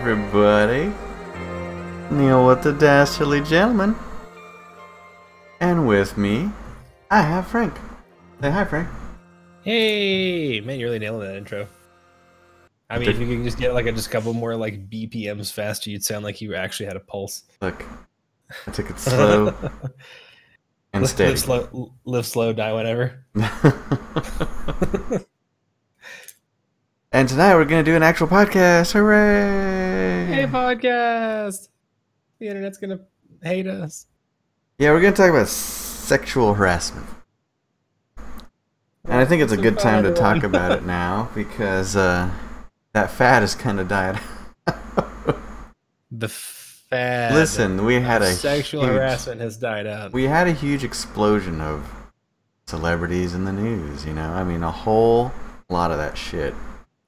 everybody. Neil with the Dastardly Gentleman. And with me, I have Frank. Say hi, Frank. Hey, man, you're really nailing that intro. I mean, if you could just get like just a couple more like BPMs faster, you'd sound like you actually had a pulse. Look, I took it slow and steady. Live slow, die whenever. And tonight we're going to do an actual podcast. Hooray! Hey, podcast! The internet's going to hate us. Yeah, we're going to talk about sexual harassment. And I think it's a good time to talk about it now because that fad has kind of died. The fad. Listen, we had a sexual harassment has died out. We had a huge explosion of celebrities in the news, you know? I mean, a whole lot of that shit.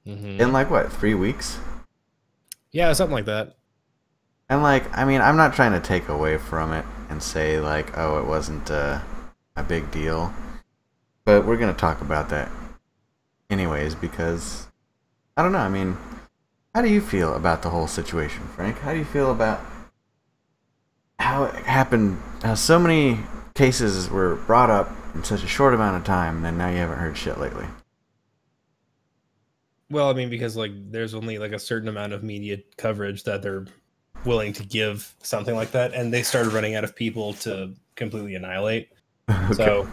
In like, what, 3 weeks? Yeah, something like that. And like, I mean, I'm not trying to take away from it and say like, oh, it wasn't a big deal. But we're going to talk about that anyways because, I don't know, I mean, how do you feel about the whole situation, Frank? How do you feel about how it happened, how so many cases were brought up in such a short amount of time and now you haven't heard shit lately? Well, I mean, because like there's only like a certain amount of media coverage that they're willing to give something like that, and they started running out of people to completely annihilate. Okay. So,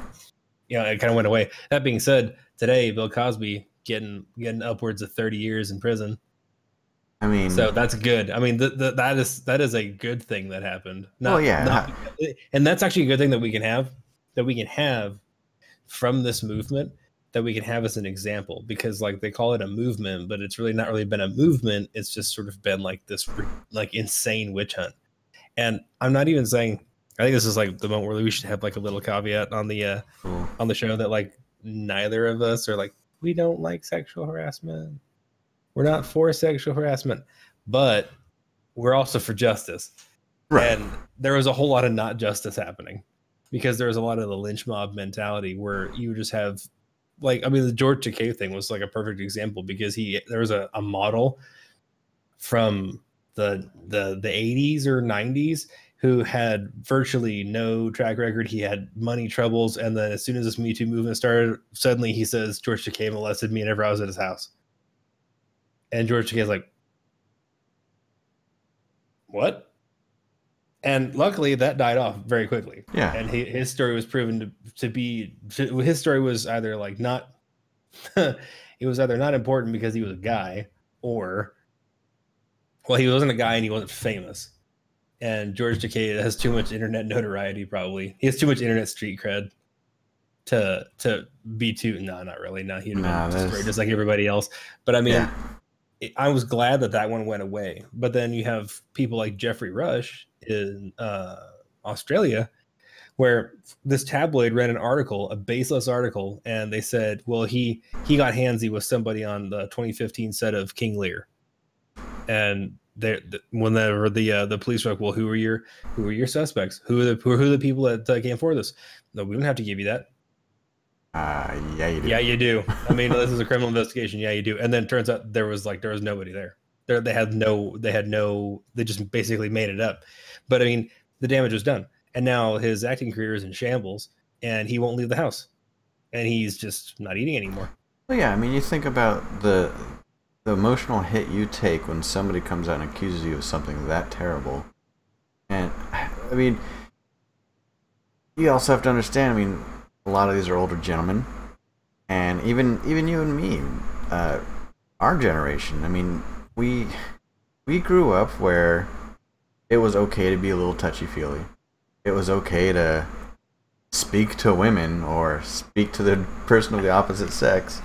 you know, it kind of went away. That being said, today Bill Cosby getting upwards of 30 years in prison. I mean, so that's good. I mean, that is a good thing that happened. And that's actually a good thing that we can have from this movement. That we can have as an example, because like they call it a movement, but it's really not really been a movement. It's just sort of been like this like insane witch hunt. And I'm not even saying, I think this is like the moment where we should have like a little caveat on the show that like neither of us are like, we don't like sexual harassment. We're not for sexual harassment, but we're also for justice. Right. And there was a whole lot of not justice happening because there was a lot of the lynch mob mentality where you just have, like, I mean, the George Takei thing was like a perfect example because there was a model from the 80s or 90s who had virtually no track record. He had money troubles. And then as soon as this Me Too movement started, suddenly he says, George Takei molested me whenever I was at his house. And George Takei's like, what? And luckily that died off very quickly. Yeah. And his story was proven to be, his story was either like not, it was either not important because he was a guy, or, well, he wasn't a guy and he wasn't famous. And George Takei has too much internet notoriety, probably. He has too much internet street cred to be too, no, not really. No, he'd have been destroyed just like everybody else. But I mean, yeah. I was glad that one went away. But then you have people like Jeffrey Rush in Australia, where this tabloid ran an article, a baseless article, and they said, well, he got handsy with somebody on the 2015 set of King Lear. And whenever the police were like, well, who are your suspects? Who are the people that came for this? No, we don't have to give you that. Yeah, you do. Yeah, you do. I mean, this is a criminal investigation. Yeah, you do. And then it turns out there was nobody there. They just basically made it up. But I mean, the damage was done. And now his acting career is in shambles and he won't leave the house. And he's just not eating anymore. Well, yeah, I mean, you think about the emotional hit you take when somebody comes out and accuses you of something that terrible. And I mean, you also have to understand, I mean, a lot of these are older gentlemen, and even you and me, our generation. I mean, we grew up where it was okay to be a little touchy-feely. It was okay to speak to women or speak to the person of the opposite sex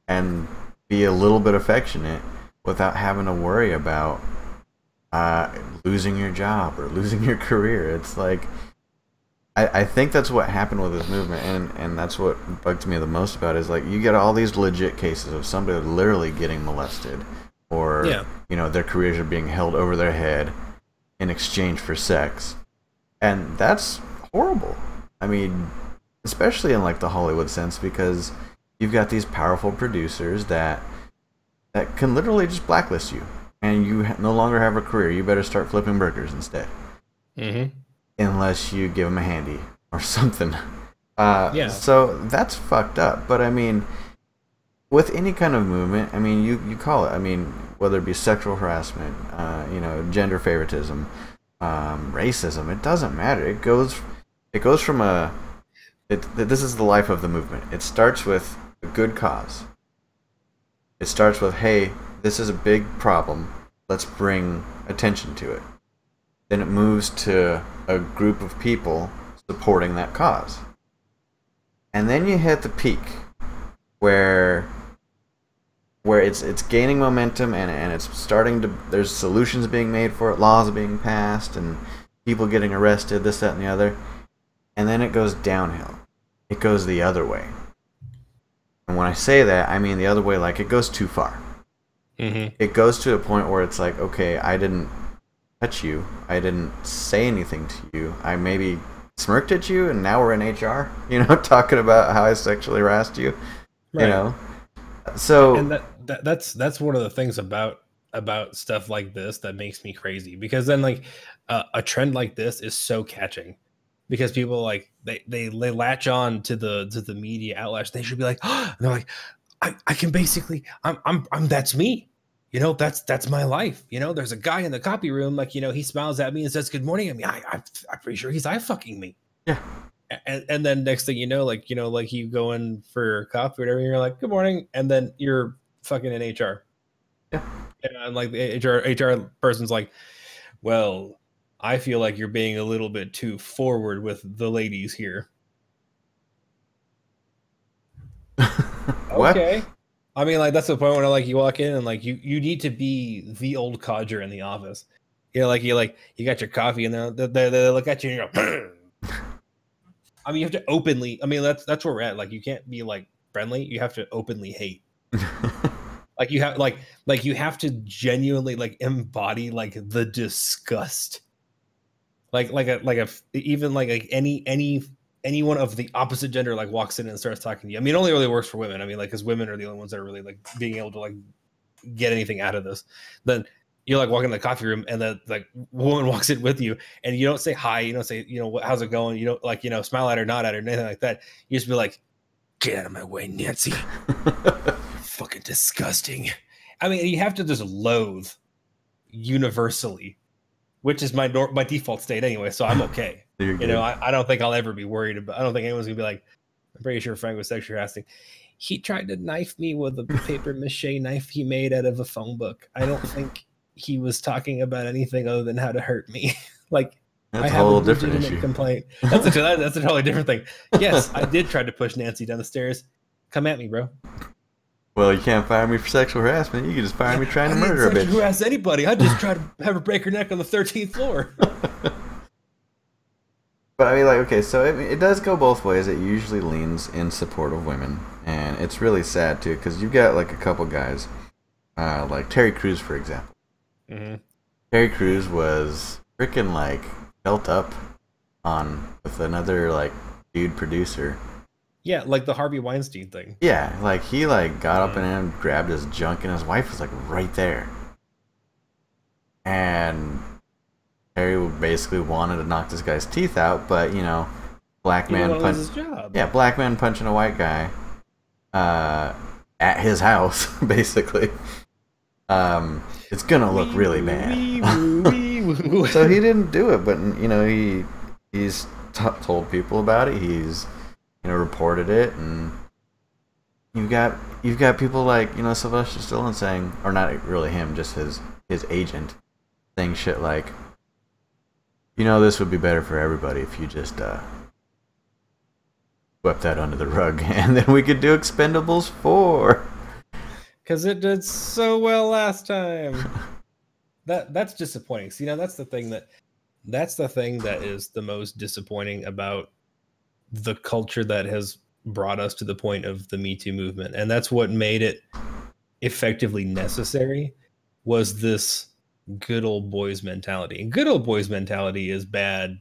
and be a little bit affectionate without having to worry about losing your job or losing your career. It's like, I think that's what happened with this movement, and that's what bugs me the most about it, is like you get all these legit cases of somebody literally getting molested, or you know, their careers are being held over their head in exchange for sex, and that's horrible. I mean, especially in like the Hollywood sense, because you've got these powerful producers that can literally just blacklist you. and you no longer have a career. You better start flipping burgers instead. Mm-hmm. Unless you give them a handy or something. Yeah. So that's fucked up. But I mean, with any kind of movement, I mean, you call it. I mean, whether it be sexual harassment, gender favoritism, racism, it doesn't matter. It goes from this is the life of the movement. It starts with a good cause. It starts with, hey, this is a big problem. Let's bring attention to it. Then it moves to a group of people supporting that cause. And then you hit the peak where it's gaining momentum and it's starting to, there's solutions being made for it, laws being passed, and people getting arrested, this, that, and the other. And then it goes downhill. It goes the other way. And when I say that, I mean the other way, like it goes too far. Mm-hmm. It goes to a point where it's like, okay, I didn't touch you. I didn't say anything to you. I maybe smirked at you, and now we're in HR, talking about how I sexually harassed you, right. So, and that's one of the things about stuff like this that makes me crazy, because then like a trend like this is so catching, because people like they latch on to the media outlets. They should be like, oh, they're like, I can basically, I'm that's me. That's my life. There's a guy in the copy room, like, he smiles at me and says good morning. I mean, I'm pretty sure he's eye fucking me. Yeah. And then next thing you know, like you go in for coffee or whatever, and you're like, good morning, and then you're fucking in HR. Yeah. And like the HR person's like, well, I feel like you're being a little bit too forward with the ladies here. Okay. I mean, like, that's the point when like you walk in and like you need to be the old codger in the office. You got your coffee and they look at you and you're I mean, you have to openly. I mean, that's where we're at. Like, you can't be like friendly. You have to openly hate. Like you have to genuinely like embody like the disgust. Anyone of the opposite gender like walks in and starts talking to you. I mean, it only really works for women. I mean, like, because women are the only ones that are really like being able to like get anything out of this. Then you're like walking in the coffee room, and the like woman walks in with you, and you don't say hi, you don't say, how's it going, you don't like, smile at her, nod at her, anything like that. You just be like, get out of my way, Nancy. Fucking disgusting. I mean, you have to just loathe universally, which is my default state anyway, so I'm okay. I don't think I'll ever be worried about. I don't think anyone's gonna be like, I'm pretty sure Frank was sexually harassing. He tried to knife me with a paper mache knife he made out of a phone book. I don't think he was talking about anything other than how to hurt me. Like, that's I have a legitimate complaint. That's a totally different thing. Yes, I did try to push Nancy down the stairs. Come at me, bro. Well, you can't fire me for sexual harassment. You can just fire me trying to murder a bitch. Harass anybody. I just tried to have her break her neck on the 13th floor. But I mean, like, okay, so it does go both ways. It usually leans in support of women, and it's really sad too, because you've got like a couple guys, like Terry Crews, for example. Mm-hmm. Terry Crews was freaking like built up with another like dude producer. Yeah, like the Harvey Weinstein thing. Yeah, like he like got up and grabbed his junk, and his wife was like right there, and Terry basically wanted to knock this guy's teeth out, but black man punching a white guy at his house, basically. It's gonna look really bad. So he didn't do it, but he's told people about it. He's reported it, and you've got people like Sylvester Stallone saying, or not really him, just his agent saying shit like, this would be better for everybody if you just swept that under the rug, and then we could do Expendables 4. Because it did so well last time. That's disappointing. See, now that's the thing that is the most disappointing about the culture that has brought us to the point of the Me Too movement. And that's what made it effectively necessary, was this good old boys mentality. And good old boys mentality is bad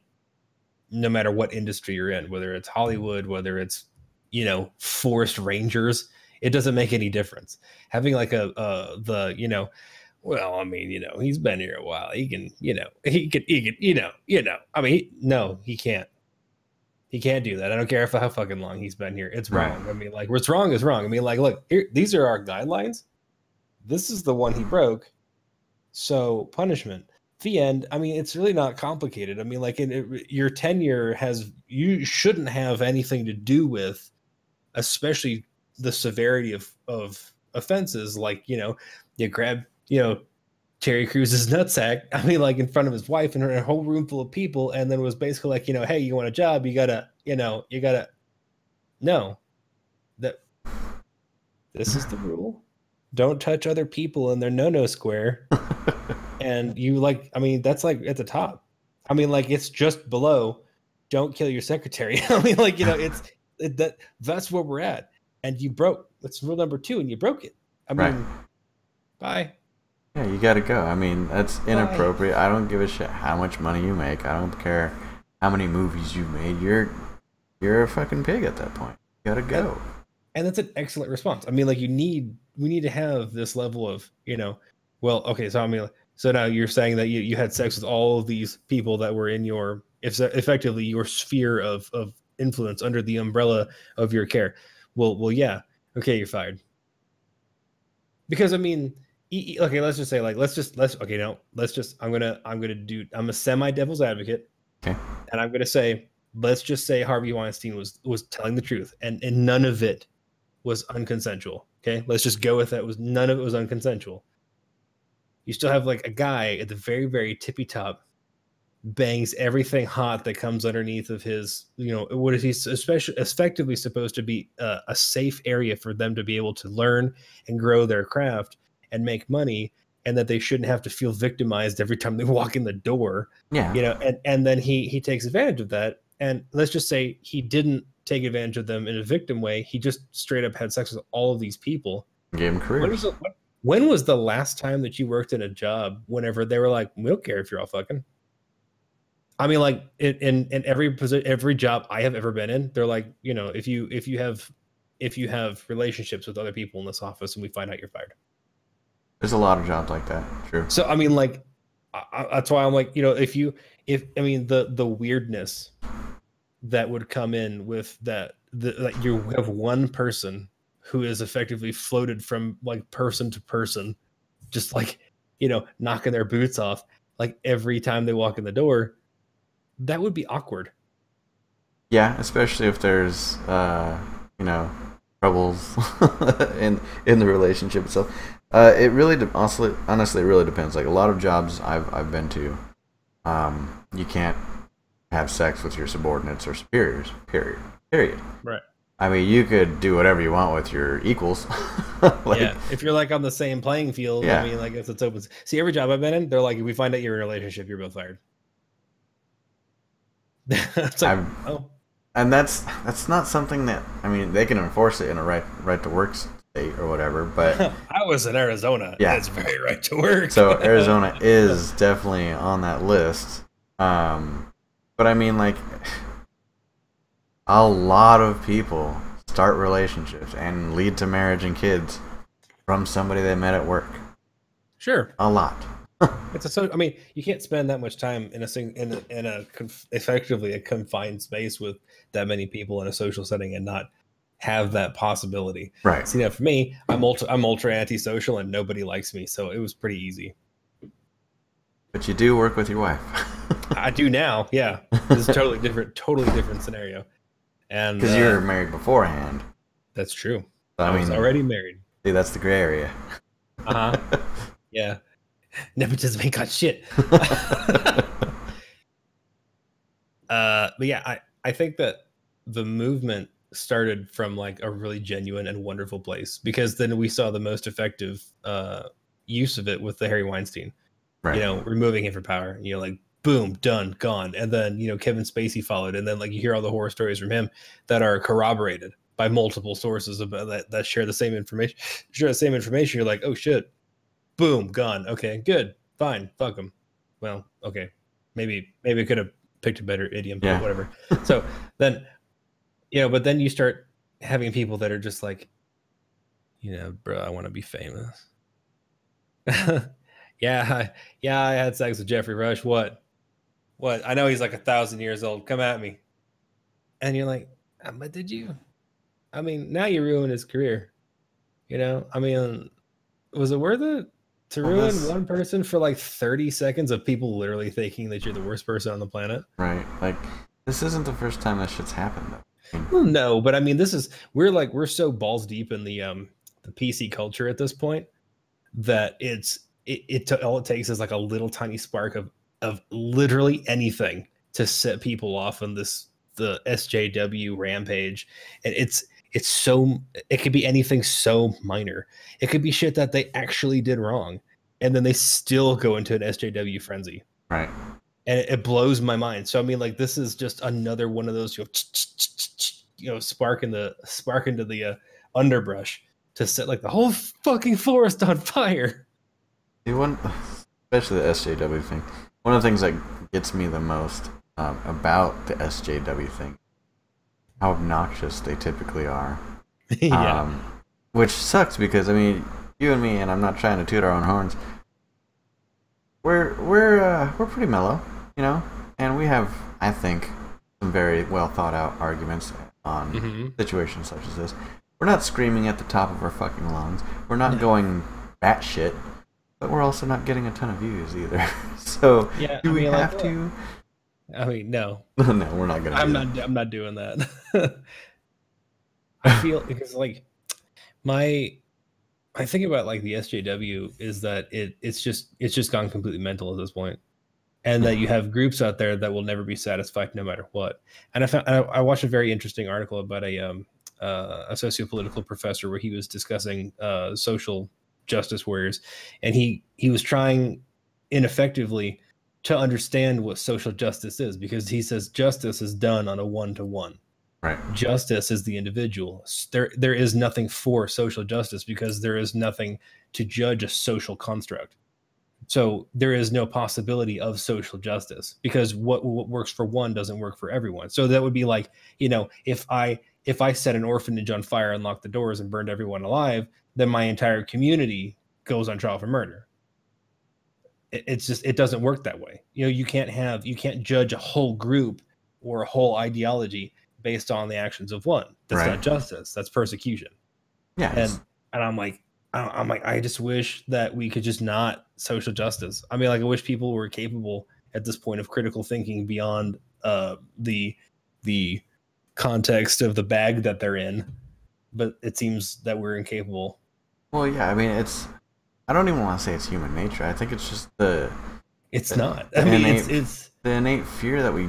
no matter what industry you're in, whether it's Hollywood, whether it's, forest rangers. It doesn't make any difference. Having like well, I mean, you know, he's been here a while. He can, you know, he can, I mean, no, he can't. He can't do that. I don't care if how fucking long he's been here. It's wrong. I mean, like, what's wrong is wrong. I mean, like, look, here, these are our guidelines. This is the one he broke. So punishment. The end. I mean, it's really not complicated. I mean, like, your tenure you shouldn't have anything to do with, especially the severity of offenses. Like, you know, you grab, you know, Terry Crews's nutsack, I mean, like in front of his wife and a whole room full of people, and then was basically like, you know, hey, you want a job? You gotta, no, that this is the rule. Don't touch other people in their no square. And you like, I mean, that's like at the top. I mean, like it's just below. Don't kill your secretary. I mean, like, you know, that's where we're at. And you broke. That's rule number 2, and you broke it. I mean, bye. Yeah, you gotta go. I mean, that's inappropriate. I don't give a shit how much money you make. I don't care how many movies you've made. You're a fucking pig at that point. You gotta go. And that's an excellent response. I mean, like we need to have this level of, you know, well, okay, so I mean, so now you're saying that you had sex with all of these people that were in your, effectively your sphere of influence under the umbrella of your care. Well, yeah. Okay, you're fired. Because I mean, okay, let's just say like I'm a semi devil's advocate. Okay. And I'm gonna say, let's just say Harvey Weinstein was telling the truth, and none of it was unconsensual. Okay, let's just go with that. None of it was unconsensual. You still have like a guy at the very, very tippy top, bangs everything hot that comes underneath of his, you know, what is he effectively supposed to be a safe area for them to be able to learn and grow their craft and make money, and that they shouldn't have to feel victimized every time they walk in the door. Yeah. You know, and then he takes advantage of that. And let's just say he didn't take advantage of them in a victim way. He just straight up had sex with all of these people. Gave him careers. When was the last time that you worked in a job whenever they were like, we don't care if you're all fucking? I mean, like in every position, every job I have ever been in, they're like, you know, if you have relationships with other people in this office and we find out, you're fired. There's a lot of jobs like that. True. So I mean, like, that's why I'm like, you know, I mean the weirdness that would come in with that, like you have one person who is effectively floated from like person to person, just like, you know, knocking their boots off like every time they walk in the door. That would be awkward. Yeah, especially if there's you know, troubles in the relationship itself. It really honestly it really depends. Like a lot of jobs I've been to, you can't have sex with your subordinates or superiors. Period. Right. I mean, you could do whatever you want with your equals. Like, yeah, if you're like on the same playing field. Yeah. I mean, like if it's open. See, every job I've been in, they're like, if we find out you're in a relationship, you're both fired. It's like, and that's not something that, I mean, they can enforce it in a right to work state or whatever, but I was in Arizona. Yeah, it's very right to work. So Arizona is definitely on that list. But I mean, like, a lot of people start relationships and lead to marriage and kids from somebody they met at work. Sure, a lot. I mean, you can't spend that much time in effectively a confined space with that many people in a social setting and not have that possibility. Right. See, now for me, I'm ultra antisocial and nobody likes me, so it was pretty easy. But you do work with your wife. I do now. Yeah, this is totally different scenario. And because you were married beforehand. That's true. I was already married. See, that's the gray area. Yeah. Nepotism ain't got shit. But yeah, I think that the movement started from like a really genuine and wonderful place, because then we saw the most effective use of it with the Harry Weinstein. Right. You know, removing him from power. And you're like, boom, done, gone. And then, you know, Kevin Spacey followed, and then like you hear all the horror stories from him that are corroborated by multiple sources about that share the same information. You're like, oh shit. Boom, gone. Okay, good, fine, fuck them. Well, okay, maybe could have picked a better idiom, but whatever. So then, you know, but then you start having people that are just like, you know, bro, I want to be famous. Yeah, yeah, I had sex with Jeffrey Rush. What? I know he's like 1,000 years old. Come at me. And you're like, but did you? I mean, now you ruined his career. You know, I mean, was it worth it to ruin one person for like 30 seconds of people literally thinking that you're the worst person on the planet? Right. Like, this isn't the first time that shit's happened, though. Well, no, but I mean, we're so balls deep in the PC culture at this point that all it takes is like a little tiny spark of literally anything to set people off on the SJW rampage, and it could be anything so minor. It could be shit that they actually did wrong, and then they still go into an SJW frenzy. Right. And it blows my mind. So I mean, like, this is just another one of those spark into the underbrush to set like the whole fucking forest on fire. Especially the SJW thing. One of the things that gets me the most about the SJW thing, how obnoxious they typically are. Yeah. Which sucks because, I mean, you and me, and I'm not trying to toot our own horns, we're pretty mellow, you know, and we have, I think, some very well thought out arguments on situations such as this. We're not screaming at the top of our fucking lungs. We're not going batshit, but we're also not getting a ton of views either. So yeah, do we have to? I mean, no. No, we're not gonna. I'm not doing that. I feel because like I think about like the SJW is that it's just gone completely mental at this point, and that you have groups out there that will never be satisfied no matter what. And I watched a very interesting article about a sociopolitical professor where he was discussing social justice warriors, and he was trying ineffectively to understand what social justice is, because he says justice is done on a one-to-one. Right. Justice is the individual. There is nothing for social justice because there is nothing to judge a social construct. So there is no possibility of social justice because what works for one doesn't work for everyone. So that would be like, you know, if I set an orphanage on fire and locked the doors and burned everyone alive, then my entire community goes on trial for murder. It doesn't work that way. You know, you can't judge a whole group or a whole ideology based on the actions of one. That's not justice. That's persecution. Yeah. And I'm like, I just wish that we could just not social justice. I mean, like, I wish people were capable at this point of critical thinking beyond the context of the bag that they're in. But it seems that we're incapable. Well, yeah, I mean, I don't even want to say it's human nature. I think it's just it's the innate fear that we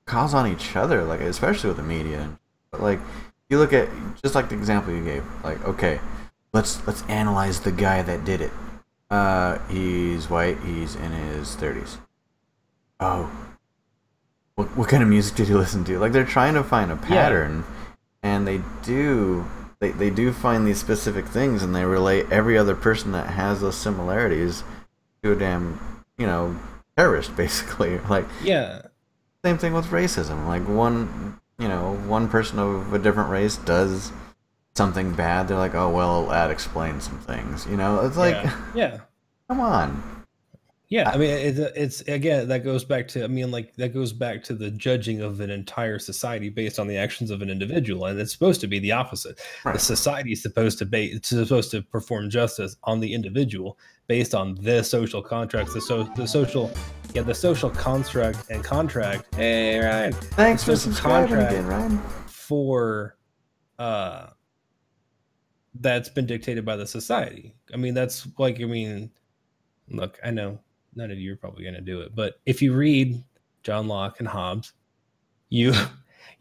cause on each other, like, especially with the media. But like, you look at just like the example you gave, like, okay, let's analyze the guy that did it. He's white, he's in his 30s. Oh, what kind of music did he listen to? Like, they're trying to find a pattern, and they do find these specific things, and they relate every other person that has those similarities to a damn, you know, terrorist, basically. Like, yeah. Same thing with racism. Like, one person of a different race does something bad, they're like, oh, well, that explains some things. You know, it's like, yeah. Come on. Yeah, I mean, it's again, that goes back to the judging of an entire society based on the actions of an individual, and it's supposed to be the opposite. Right. The society is supposed to perform justice on the individual based on the social contracts, the social construct and contract. Hey, Ryan, thanks for subscribing again, Ryan. For that's been dictated by the society. I mean, that's like, I mean, look, I know none of you are probably going to do it, but if you read John Locke and Hobbes, you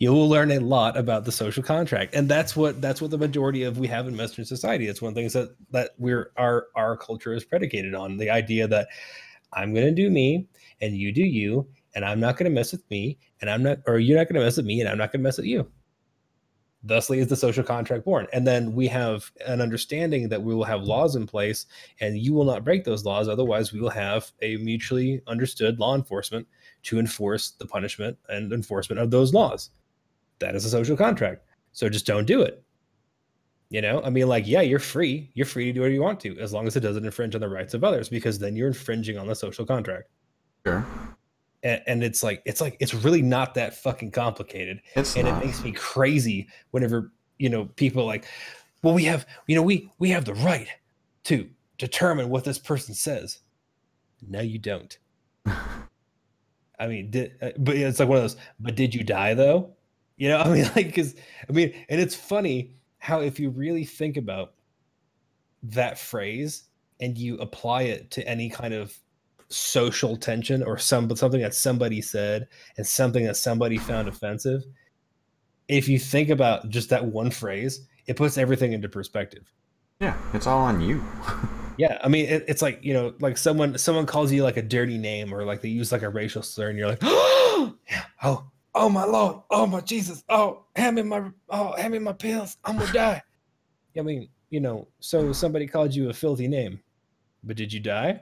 will learn a lot about the social contract, and that's what the majority of we have in Western society. It's one of the things that our culture is predicated on, the idea that I'm going to do me and you do you, and I'm not going to mess with me, and you're not going to mess with me, and I'm not going to mess with you. Thusly is the social contract born. And then we have an understanding that we will have laws in place and you will not break those laws. Otherwise, we will have a mutually understood law enforcement to enforce the punishment and enforcement of those laws. That is a social contract. So just don't do it. You know, I mean, like, yeah, you're free. You're free to do what you want to, as long as it doesn't infringe on the rights of others, because then you're infringing on the social contract. Sure. And it's it's really not that fucking complicated. It makes me crazy whenever, people like, well, we have the right to determine what this person says. No, you don't. I mean, but it's like one of those, but did you die though? I mean, like, and it's funny how, if you really think about that phrase and you apply it to any kind of social tension or something that somebody said and something that somebody found offensive, if you think about just that one phrase, it puts everything into perspective. Yeah, it's all on you. Yeah, I mean, it's like, like someone calls you like a dirty name, or like they use like a racial slur, and you're like, oh my Lord, oh my Jesus, hand me my pills, I'm gonna die. I mean, so somebody called you a filthy name, but did you die?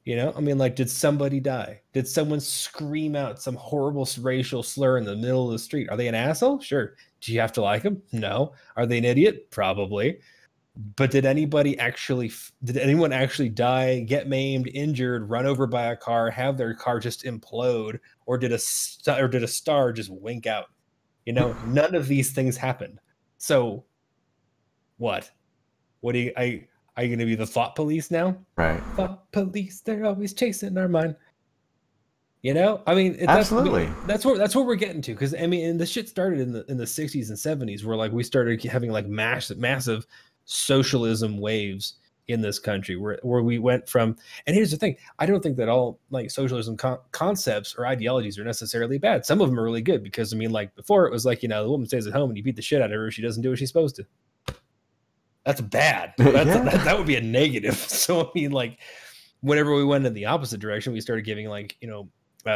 I mean, like, did somebody die? Did someone scream out some horrible racial slur in the middle of the street? Are they an asshole? Sure. Do you have to like them? No. Are they an idiot? Probably. But did anyone actually die, get maimed, injured, run over by a car, have their car just implode, or did a star just wink out? None of these things happened. So what? Are you going to be the thought police now? Right. Thought police, they're always chasing our mind. I mean, absolutely. That's what we're getting to. Because I mean, and this shit started in the 60s and 70s, where like we started having like massive socialism waves in this country, where we went from. And here's the thing: I don't think that all like socialism concepts or ideologies are necessarily bad. Some of them are really good, because I mean, like before it was like, the woman stays at home and you beat the shit out of her if she doesn't do what she's supposed to. That's bad. That would be a negative. So I mean, like, whenever we went in the opposite direction, we started giving like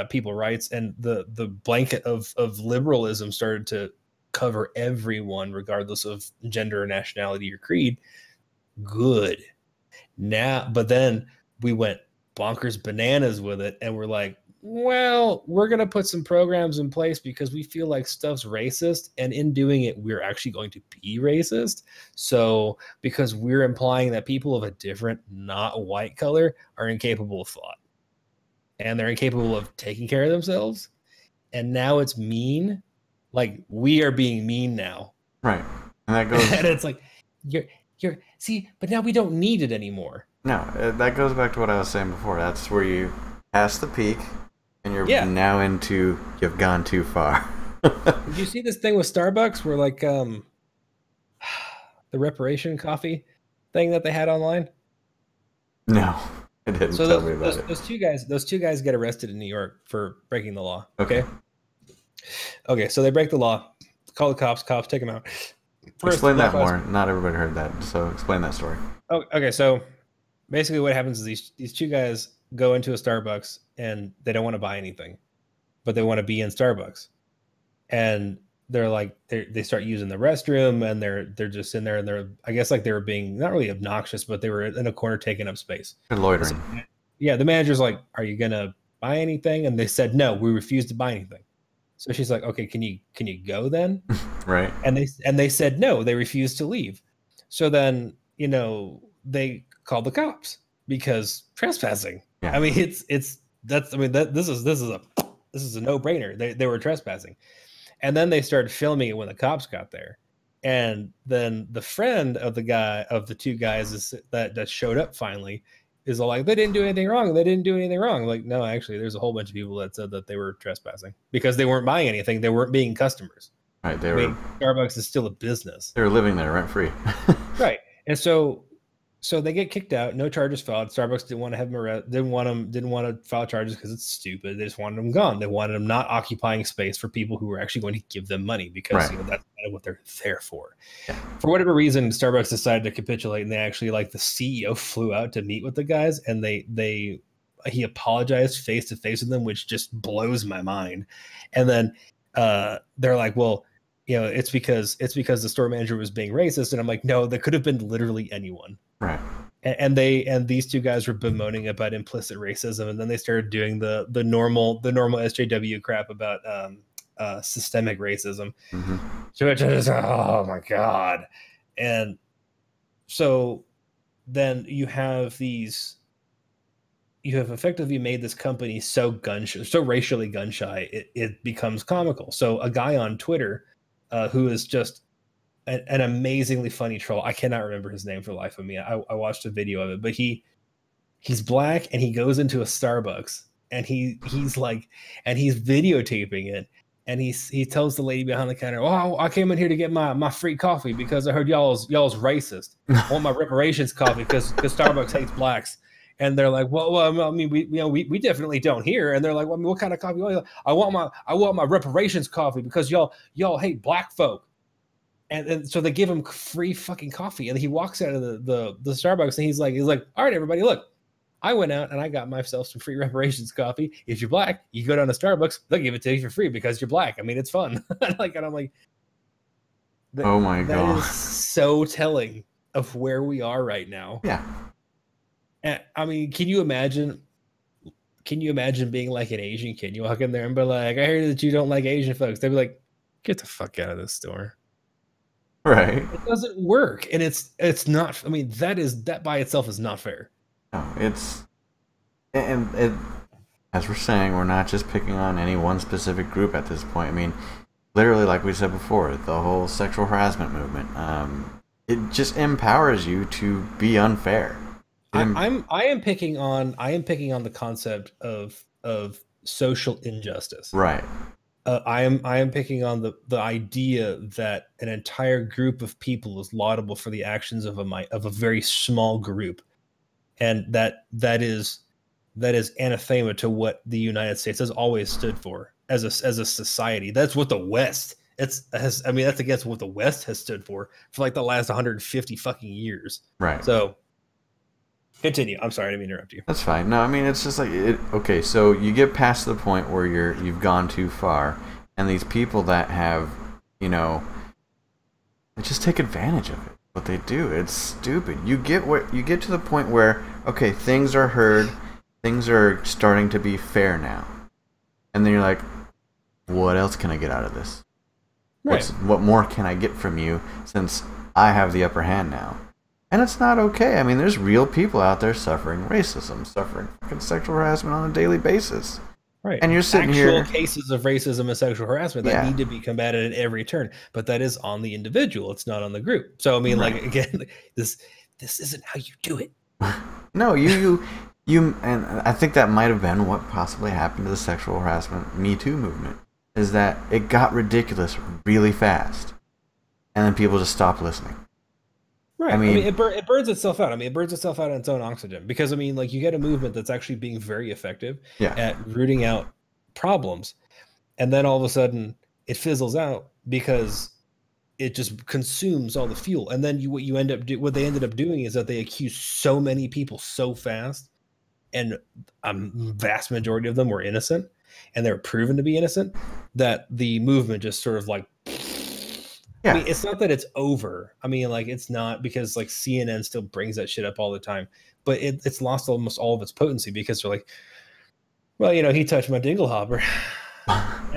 people rights, and the blanket of liberalism started to cover everyone, regardless of gender or nationality or creed. Good. Now, but then we went bonkers bananas with it, and we're like, well, we're going to put some programs in place because we feel like stuff's racist, and in doing it, we're actually going to be racist. So because we're implying that people of a different, not white color, are incapable of thought, and they're incapable of taking care of themselves, and now it's mean. Like, we are being mean now. Right. And that goes and it's like, you're see, but now we don't need it anymore. No, that goes back to what I was saying before. That's where you pass the peak, and you're now into, you've gone too far. Did you see this thing with Starbucks where like the reparation coffee thing that they had online? No, it didn't tell me about it. Those two guys get arrested in New York for breaking the law. Okay, so they break the law, call the cops take them out. Explain that more. Not everybody heard that, so explain that story. Oh, okay, so basically what happens is these two guys go into a Starbucks, and they don't want to buy anything, but they want to be in Starbucks. And they're like, they start using the restroom, and they're just in there, and they're, I guess, like, they were being not really obnoxious, but they were in a corner taking up space. They're loitering. So, yeah, the manager's like, are you going to buy anything? And they said, no, we refuse to buy anything. So she's like, okay, can you go then? Right. And they said no, they refused to leave. So then, they called the cops because trespassing. Yeah. I mean, this is a no-brainer. They were trespassing. And then they started filming it when the cops got there. And then the friend of the two guys that showed up finally is all like, they didn't do anything wrong. They didn't do anything wrong. Like, no, actually, there's a whole bunch of people that said that they were trespassing because they weren't buying anything. They weren't being customers. Right. Starbucks is still a business. They were living there rent free. Right. And so they get kicked out. No charges filed. Starbucks didn't want to have them arrested. Didn't want to file charges because it's stupid. They just wanted them gone. They wanted them not occupying space for people who were actually going to give them money, because that's kind of what they're there for. Yeah. For whatever reason, Starbucks decided to capitulate, and they actually, like, the CEO flew out to meet with the guys, and he apologized face to face with them, which just blows my mind. And then they're like, well, it's because the store manager was being racist. And I'm like, no, that could have been literally anyone. Right. And these two guys were bemoaning about implicit racism, and then they started doing the normal SJW crap about systemic racism. Mm-hmm. So it just, oh my God. And so then you have effectively made this company so racially gun shy, it becomes comical. So a guy on Twitter who is just an amazingly funny troll. I cannot remember his name for the life of me. I watched a video of it, but he's black and he goes into a Starbucks and he's videotaping it. And he tells the lady behind the counter, "Oh, I came in here to get my free coffee because I heard y'all's racist. I want my reparations coffee because Starbucks hates blacks." And they're like, "Well, I mean, we definitely don't here." And they're like, "Well, I mean, what kind of coffee? I want my reparations coffee because y'all hate black folk." And so they give him free fucking coffee, and he walks out of the Starbucks, and he's like, "All right, everybody, look. I went out and I got myself some free reparations coffee. If you're black, you go down to Starbucks, they'll give it to you for free because you're black. I mean, it's fun." And I'm like, oh my God. That is so telling of where we are right now. Yeah. And, I mean, can you imagine being like an Asian kid? You walk in there and be like, "I heard that you don't like Asian folks." They'd be like, "Get the fuck out of this store." Right. It doesn't work. And it's not, I mean, that by itself is not fair. No, as we're saying, we're not just picking on any one specific group at this point. I mean, literally, like we said before, the whole sexual harassment movement, it just empowers you to be unfair. I am picking on the concept of social injustice. Right. I am picking on the idea that an entire group of people is laudable for the actions of a very small group. And that is anathema to what the United States has always stood for as a society. That's what the West that's against what the West has stood for like the last 150 fucking years. Right. So continue. I'm sorry, I didn't mean to interrupt you. That's fine. No, I mean, it's just like okay, so you get past the point where you've gone too far, and these people that have, they just take advantage of it. What they do, it's stupid. You get to the point where, okay, things are heard, things are starting to be fair now, and then you're like, what else can I get out of this? Right. What more can I get from you since I have the upper hand now? And it's not okay. I mean, there's real people out there suffering racism, suffering fucking sexual harassment on a daily basis. Right. And you're sitting Actual here. cases of racism and sexual harassment that need to be combated at every turn, but that is on the individual. It's not on the group. So I mean, like, again, this isn't how you do it. No, you, and I think that might have been what possibly happened to the sexual harassment Me Too movement, is that it got ridiculous really fast, and then people just stopped listening. Right. I mean, it burns itself out. I mean, it burns itself out on its own oxygen because, I mean, like, you get a movement that's actually being very effective at rooting out problems. And then all of a sudden it fizzles out because it just consumes all the fuel. And then what they ended up doing is that they accused so many people so fast, and a vast majority of them were innocent, and they were proven to be innocent, that the movement just sort of like, I mean, it's not that it's over. I mean, like, it's not, because like CNN still brings that shit up all the time, but it's lost almost all of its potency because they're like, well, he touched my dinglehopper.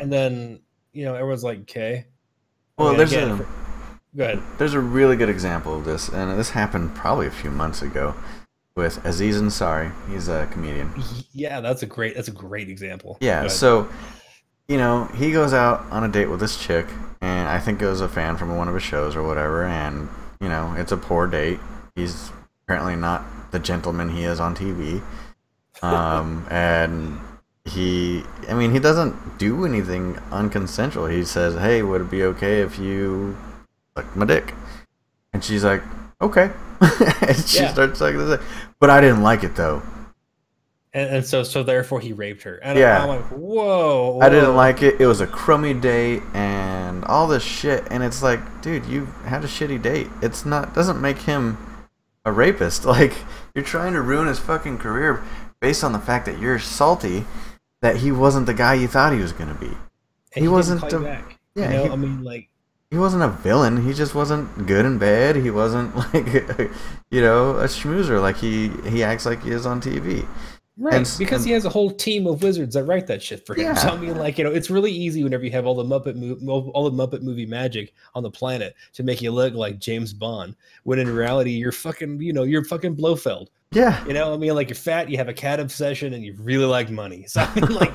And then, everyone's like, okay. Well, go ahead. There's a really good example of this, and this happened probably a few months ago with Aziz Ansari. He's a comedian. Yeah, that's a great example. Yeah, so, he goes out on a date with this chick, and I think it was a fan from one of his shows or whatever, and, it's a poor date. He's apparently not the gentleman he is on TV. And he doesn't do anything unconsensual. He says, "Hey, would it be okay if you suck my dick?" And she's like, "Okay." And she starts sucking the dick. But I didn't like it, though. And so therefore he raped her. And I'm like, whoa. I didn't like it. It was a crummy date and all this shit. And it's like, dude, you had a shitty date. Doesn't make him a rapist. Like, you're trying to ruin his fucking career based on the fact that you're salty that he wasn't the guy you thought he was going to be. And he wasn't back. Yeah, he wasn't a villain. He just wasn't good and bad. He wasn't like, a schmoozer like he acts like he is on TV. Right, because he has a whole team of wizards that write that shit for him. Yeah. So I mean, like, it's really easy whenever you have all the Muppet movie magic on the planet to make you look like James Bond, when in reality you're fucking, you're fucking Blofeld. Yeah. I mean, like, you're fat, you have a cat obsession, and you really like money. So I mean, like,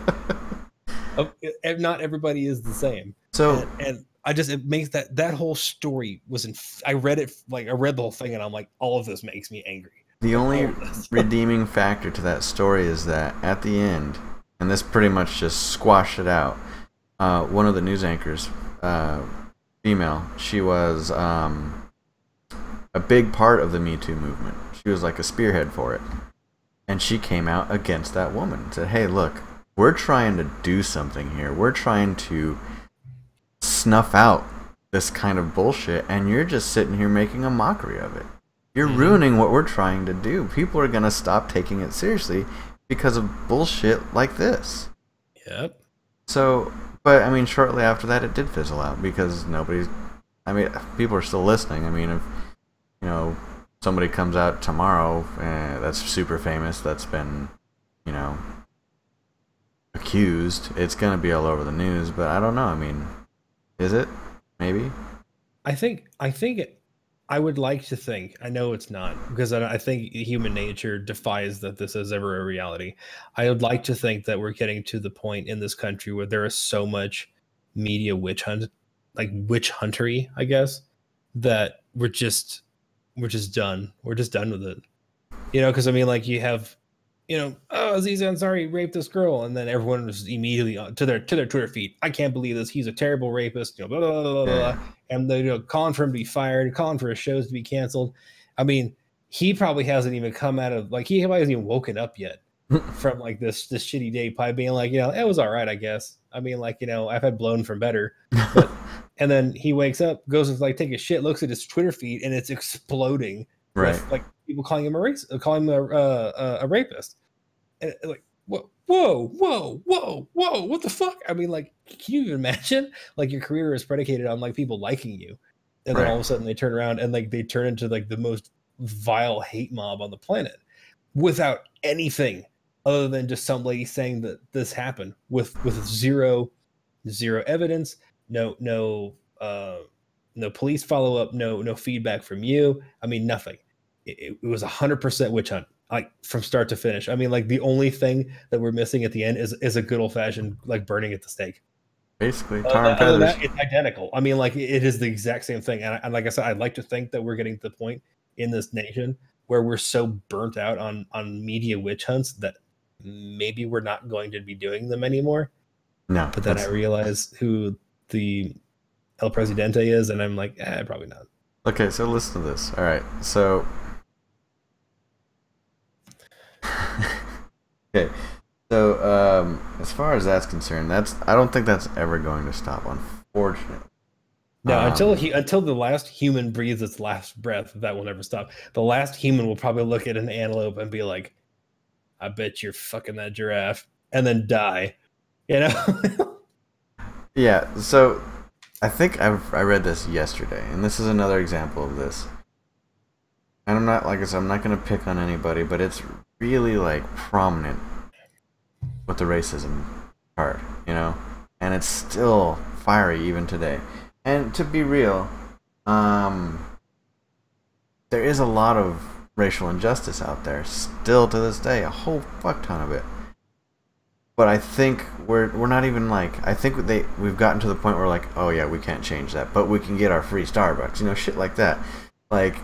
not everybody is the same. So and it makes that whole story I read the whole thing, and I'm like, all of this makes me angry. The only redeeming factor to that story is that at the end, and this pretty much just squashed it out, one of the news anchors, female, she was a big part of the Me Too movement. She was like a spearhead for it. And she came out against that woman and said, hey, look, we're trying to do something here. We're trying to snuff out this kind of bullshit, and you're just sitting here making a mockery of it. You're ruining what we're trying to do. People are going to stop taking it seriously because of bullshit like this. Yep. So, but I mean, shortly after that, it did fizzle out because people are still listening. I mean, if, somebody comes out tomorrow that's super famous, that's been, accused, it's going to be all over the news, but I don't know. I mean, is it? Maybe? I think I would like to think, I know it's not, because I think human nature defies that this is ever a reality. I would like to think that we're getting to the point in this country where there is so much media witch huntery, I guess, that we're just done. We're just done with it. Because I mean, like, you have, Aziz Ansari raped this girl, and then everyone was immediately to their Twitter feed, I can't believe this, he's a terrible rapist, blah, blah, blah, blah, blah. And they calling for him to be fired, calling for his shows to be canceled. I mean, he probably hasn't even come out of, like, he probably hasn't even woken up yet from, like, this shitty day, probably being like, it was all right, I guess. I mean, like, I've had blown from better. But, and then he wakes up, goes to, like, take a shit, looks at his Twitter feed, and it's exploding. Right. With, like, people calling him a rapist. And, like, whoa, what the fuck? I mean, like, can you even imagine? Like, your career is predicated on, like, people liking you, and then all of a sudden they turn around and, like, they turn into, like, the most vile hate mob on the planet without anything other than just some lady saying that this happened with zero evidence, no police follow up, no feedback from you. I mean, nothing. It was 100% witch hunt, like, from start to finish. I mean, like, the only thing that we're missing at the end is a good old fashioned, like, burning at the stake. Basically, tar and feathers. It's identical. I mean, like, it is the exact same thing. And like I said, I'd like to think that we're getting to the point in this nation where we're so burnt out on media witch hunts that maybe we're not going to be doing them anymore. No. But then I realize who the El Presidente is, and I'm like, probably not. Okay, so listen to this. All right, so okay, so as far as that's concerned, I don't think that's ever going to stop, unfortunately. No, until the last human breathes its last breath, that will never stop. The last human will probably look at an antelope and be like, I bet you're fucking that giraffe, and then die. Yeah, so I think I read this yesterday, and this is another example of this. And I'm not, like I said, I'm not going to pick on anybody, but it's really, like, prominent with the racism part, and it's still fiery even today. And to be real, there is a lot of racial injustice out there still to this day, a whole fuck ton of it. But I think we're not even, like, I think we've gotten to the point where, like, oh yeah, we can't change that, but we can get our free Starbucks, shit like that. Like,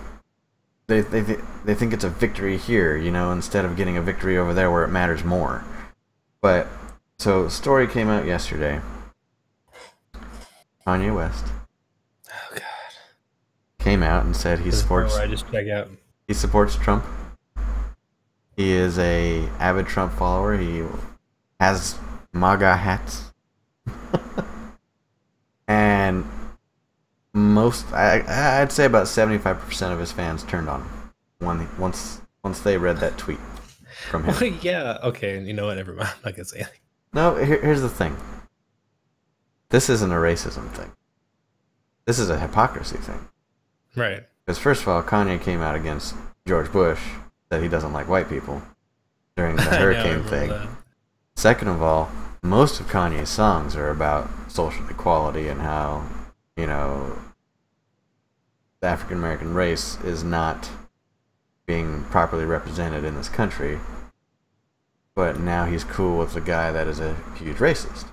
they think it's a victory here, instead of getting a victory over there where it matters more. But so the story came out yesterday. Kanye West. Oh God. Came out and said he supports. I just check out. He supports Trump. He is a avid Trump follower. He has MAGA hats. And I'd say about 75% of his fans turned on him once they read that tweet from him. Well, yeah, okay, you know what, never mind. I'm not gonna say anything. No, here's the thing. This isn't a racism thing. This is a hypocrisy thing. Right. Because first of all, Kanye came out against George Bush, that he doesn't like white people. during the hurricane thing. Second of all, most of Kanye's songs are about social equality and how, you know, the African American race is not being properly represented in this country. But now he's cool with the guy that is a huge racist.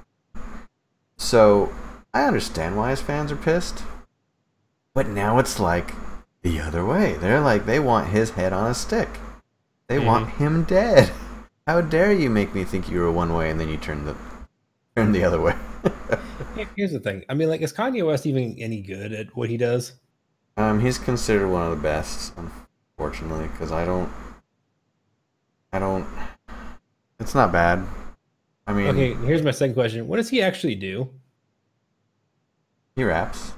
So I understand why his fans are pissed. But now it's like the other way. They're like, they want his head on a stick. They want him dead. How dare you make me think you were one way and then you turn the other way? Here's the thing. I mean, like, is Kanye West even any good at what he does? He's considered one of the best, unfortunately, because I don't. It's not bad. I mean, okay. Here's my second question. What does he actually do? He raps.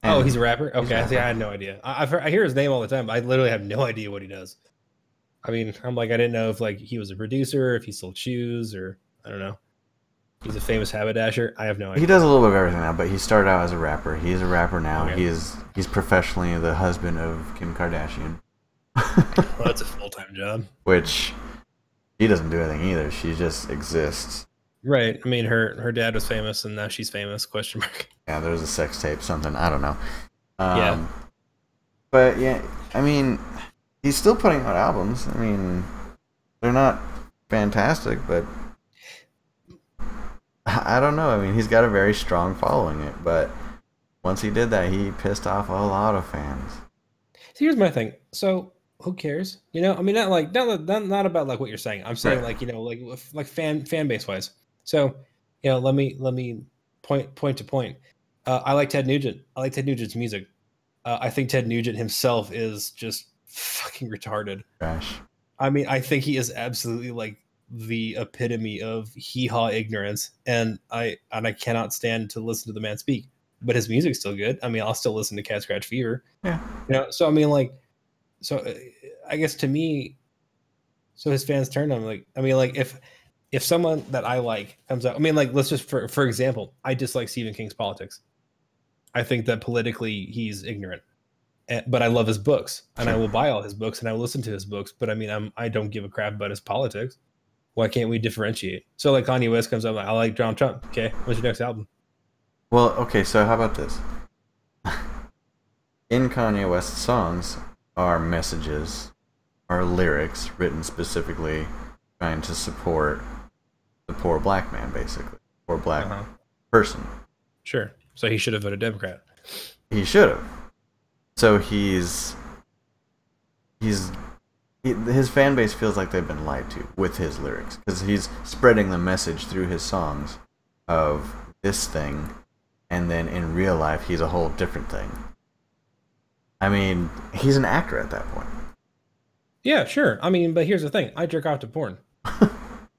Oh, he's a rapper. Okay, see, I had no idea. I hear his name all the time. I literally have no idea what he does. I mean, I'm like, I didn't know if like he was a producer, if he sold shoes, or I don't know. He's a famous haberdasher. I have no idea. He does a little bit of everything now, but he started out as a rapper. He's a rapper now. Okay. He's professionally the husband of Kim Kardashian. Well, that's a full-time job. Which she doesn't do anything either. She just exists. Right. I mean, her dad was famous, and now she's famous? Question mark. Yeah, there was a sex tape, something. I don't know. Yeah. But yeah, I mean, he's still putting out albums. I mean, they're not fantastic, but I don't know. I mean, he's got a very strong following it, but once he did that, he pissed off a lot of fans. So here's my thing. So who cares? You know, I mean, not about like what you're saying. I'm saying like, you know, like fan base wise. So, you know, let me point to point. I like Ted Nugent. I like Ted Nugent's music. I think Ted Nugent himself is just fucking retarded. Gosh. I mean, I think he is absolutely like the epitome of hee-haw ignorance, and I cannot stand to listen to the man speak. But his music's still good. I mean, I'll still listen to Cat Scratch Fever. Yeah. You know, so I mean, like, so I guess to me, so his fans turn on him. Like, I mean, like if someone that I like comes out, I mean, like, let's just for example, I dislike Stephen King's politics. I think that politically he's ignorant, but I love his books, and I will buy all his books, and I will listen to his books. But I mean, I don't give a crap about his politics. Why can't we differentiate? So like Kanye West comes out, like, I like Donald Trump. Okay, what's your next album? Well, okay, so how about this? In Kanye West's songs are messages, are lyrics written specifically trying to support the poor black man, basically. Poor black person. Sure. So he should have voted Democrat. He should have. So his fan base feels like they've been lied to with his lyrics, because he's spreading the message through his songs of this thing, and then in real life he's a whole different thing. I mean, he's an actor at that point. Yeah, sure. I mean, but here's the thing. I jerk off to porn.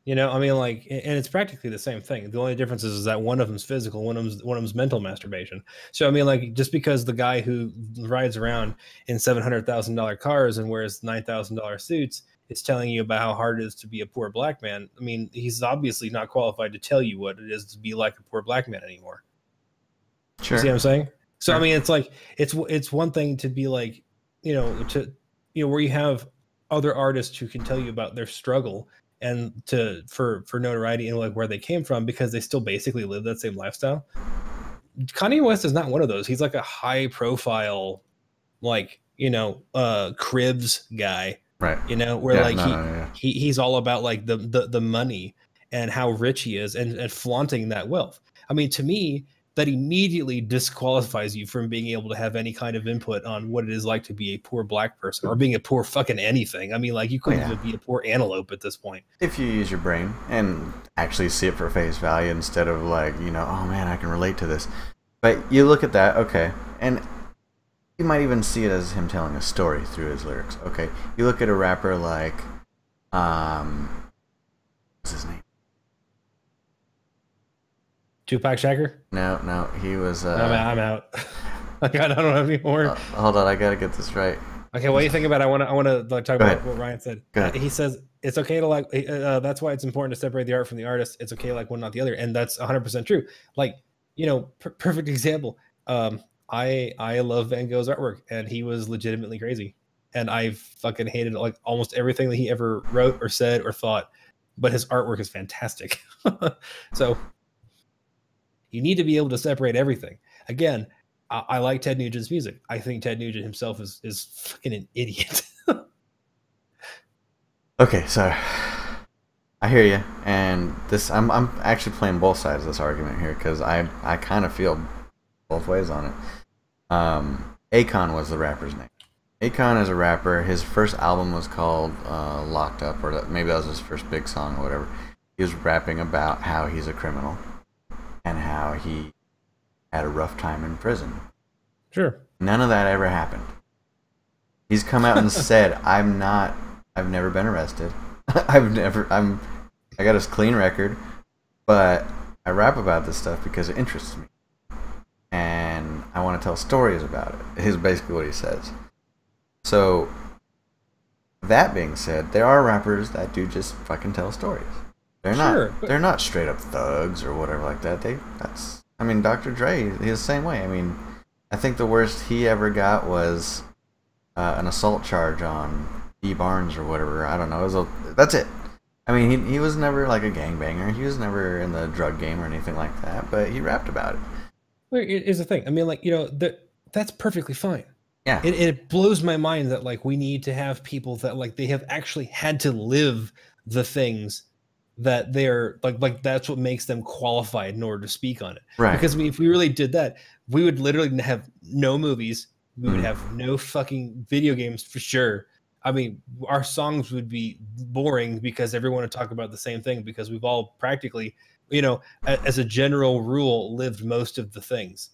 You know, I mean, like, and it's practically the same thing. The only difference is that one of them's physical, one of them's mental masturbation. So, I mean, like, just because the guy who rides around in $700,000 cars and wears $9,000 suits is telling you about how hard it is to be a poor black man, I mean, he's obviously not qualified to tell you what it is to be like a poor black man anymore. Sure. You see what I'm saying? So, I mean, it's like, it's one thing to be like, you know, where you have other artists who can tell you about their struggle and for notoriety and like where they came from, because they still basically live that same lifestyle. Kanye West is not one of those. He's like a high profile, like, you know, cribs guy, right? You know, where he's all about like the money and how rich he is and flaunting that wealth. I mean, to me, that immediately disqualifies you from being able to have any kind of input on what it is like to be a poor black person or being a poor fucking anything. I mean, like, you couldn't even be a poor antelope at this point. If you use your brain and actually see it for face value instead of like, you know, oh man, I can relate to this. But you look at that, okay, and you might even see it as him telling a story through his lyrics. Okay, you look at a rapper like, what's his name? Tupac Shakur? No, he was. I'm out. I don't have any more. Hold on, I gotta get this right. Okay, what do you think about? I want to like talk about what Ryan said. He says it's okay to like. That's why it's important to separate the art from the artist. It's okay to like one, not the other, and that's 100% true. Like, you know, perfect example. I love Van Gogh's artwork, and he was legitimately crazy. and I fucking hated like almost everything that he ever wrote or said or thought. But his artwork is fantastic. So you need to be able to separate everything. Again, I like Ted Nugent's music. I think Ted Nugent himself is fucking an idiot. Okay, so I hear you, and this I'm actually playing both sides of this argument here because I kind of feel both ways on it. Akon was the rapper's name. Akon is a rapper. His first album was called Locked Up, or maybe that was his first big song or whatever. He was rapping about how he's a criminal and how he had a rough time in prison. Sure. None of that ever happened. He's come out and said, I've never been arrested. I got a clean record, but I rap about this stuff because it interests me. And I want to tell stories about it, is basically what he says. So, that being said, there are rappers that do just fucking tell stories. They're not straight up thugs or whatever like that. I mean, Dr. Dre, he's the same way. I mean, I think the worst he ever got was an assault charge on E. Barnes or whatever. I don't know. That's it. I mean, he was never like a gangbanger. He was never in the drug game or anything like that, but he rapped about it. Well, here's the thing. I mean, like, you know, that's perfectly fine. Yeah. It blows my mind that like we need to have people that like they have actually had to live the things that they're like that's what makes them qualified in order to speak on it. Right. Because if we really did that, we would literally have no movies. We would have no fucking video games for sure. I mean, our songs would be boring because everyone would talk about the same thing because we've all practically, you know, as a general rule, lived most of the things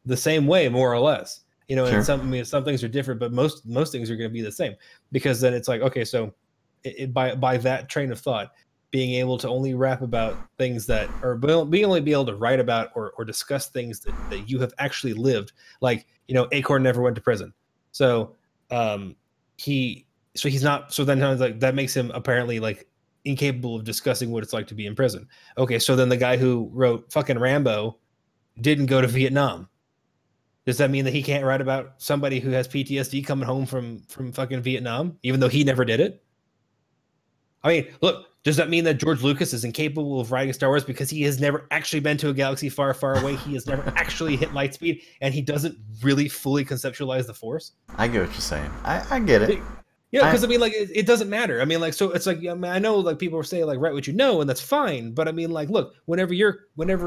the same way, more or less. You know, sure. And some things are different, but most things are going to be the same because then it's like, okay, so by that train of thought, being able to only rap about things that, or being only be able to write about or discuss things that you have actually lived. Like, you know, Acorn never went to prison. So he's not, so then like that makes him apparently like incapable of discussing what it's like to be in prison. Okay, so then the guy who wrote fucking Rambo didn't go to Vietnam. Does that mean that he can't write about somebody who has PTSD coming home from fucking Vietnam, even though he never did it? I mean, look, does that mean that George Lucas is incapable of writing Star Wars because he has never actually been to a galaxy far, far away? He has never actually hit light speed, and he doesn't really fully conceptualize the Force? I get what you're saying. I get it. Yeah, because I mean, like, it doesn't matter. I mean, like, so it's like, I mean, I know, like, people say, like, write what you know, and that's fine. But I mean, like, look, whenever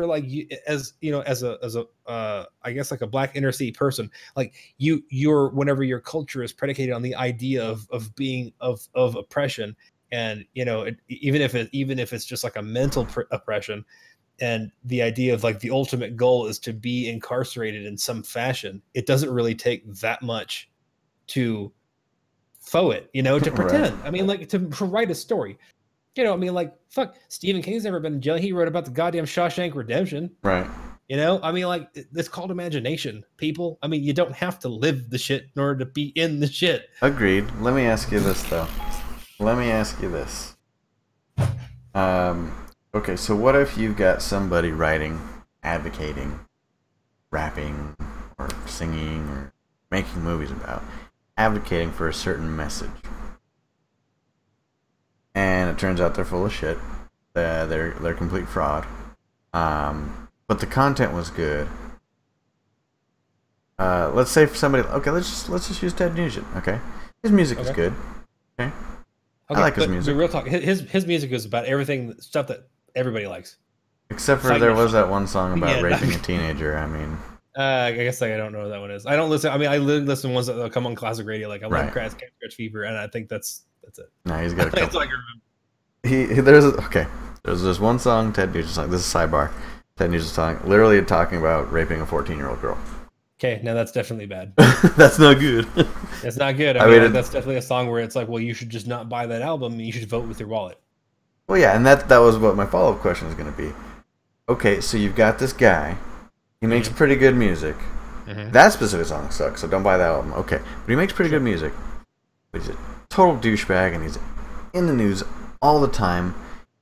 like, as you know, as a I guess like a Black inner city person, like whenever your culture is predicated on the idea of being of oppression, and you know, even if it's just like a mental oppression, and the idea of like the ultimate goal is to be incarcerated in some fashion, it doesn't really take that much to faux it, you know, to pretend. Right. I mean, like to write a story, you know. I mean, like, fuck, Stephen King's never been in jail. He wrote about the goddamn Shawshank Redemption, right? You know, I mean, like, it's called imagination, people. I mean, you don't have to live the shit in order to be in the shit. Agreed. Let me ask you this though. Let me ask you this. Okay, so what if you've got somebody writing, advocating, rapping, or singing, or making movies about, advocating for a certain message, and it turns out they're full of shit. They're complete fraud. But the content was good. Let's say for somebody, okay, let's just use Ted Nugent. Okay, his music is good. Okay, I like his music. Real talk, his music is about everything, stuff that everybody likes. Except for there was that one song about raping a teenager. I mean. I guess like I don't know what that one is. I don't listen. I mean, I listen to ones that come on classic radio. Like I love Cat Scratch Fever, and I think that's it. No, he's got a couple. There's this one song Ted Nugent's song. This is sidebar. Ted Nugent's song, literally talking about raping a 14-year-old girl. Okay, now that's definitely bad. That's not good. It's not good. I mean, that's definitely a song where it's like, well, you should just not buy that album, and you should vote with your wallet. Well, yeah, and that was what my follow-up question is going to be. Okay, so you've got this guy. He makes pretty good music. That specific song sucks, so don't buy that album. Okay, but he makes pretty good music. But he's a total douchebag, and he's in the news all the time,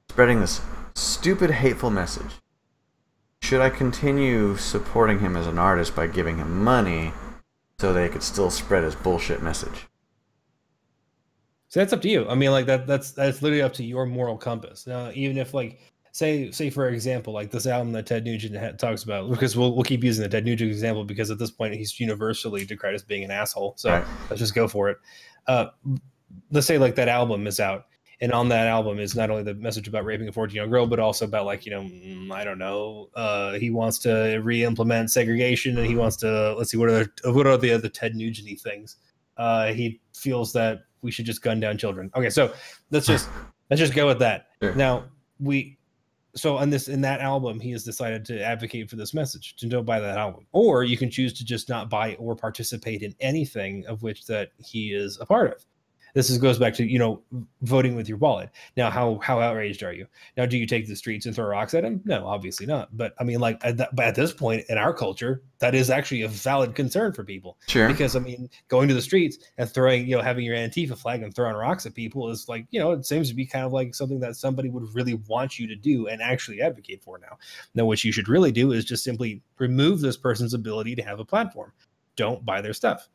spreading this stupid, hateful message. Should I continue supporting him as an artist by giving him money so they could still spread his bullshit message? So that's up to you. I mean, like that's literally up to your moral compass. Even if like say for example, like this album that Ted Nugent talks about, because we'll keep using the Ted Nugent example because at this point he's universally decried as being an asshole. So right. Let's just go for it. Let's say like that album is out, and on that album is not only the message about raping a 14-year-old girl, but also about like, you know, I don't know, he wants to re-implement segregation, and he wants to, let's see, what are the other Ted Nugent-y things? He feels that we should just gun down children. Okay, so let's just go with that. Sure. Now in that album, he has decided to advocate for this message, to don't buy that album. Or you can choose to just not buy or participate in anything of which that he is a part of. This goes back to, you know, voting with your wallet. Now, how outraged are you? Now, do you take the streets and throw rocks at him? No, obviously not. But I mean, like at this point in our culture, that is actually a valid concern for people. Sure. Because I mean, going to the streets and throwing, you know, having your Antifa flag and throwing rocks at people is like, you know, it seems to be kind of like something that somebody would really want you to do and actually advocate for now. Now, what you should really do is just simply remove this person's ability to have a platform. Don't buy their stuff.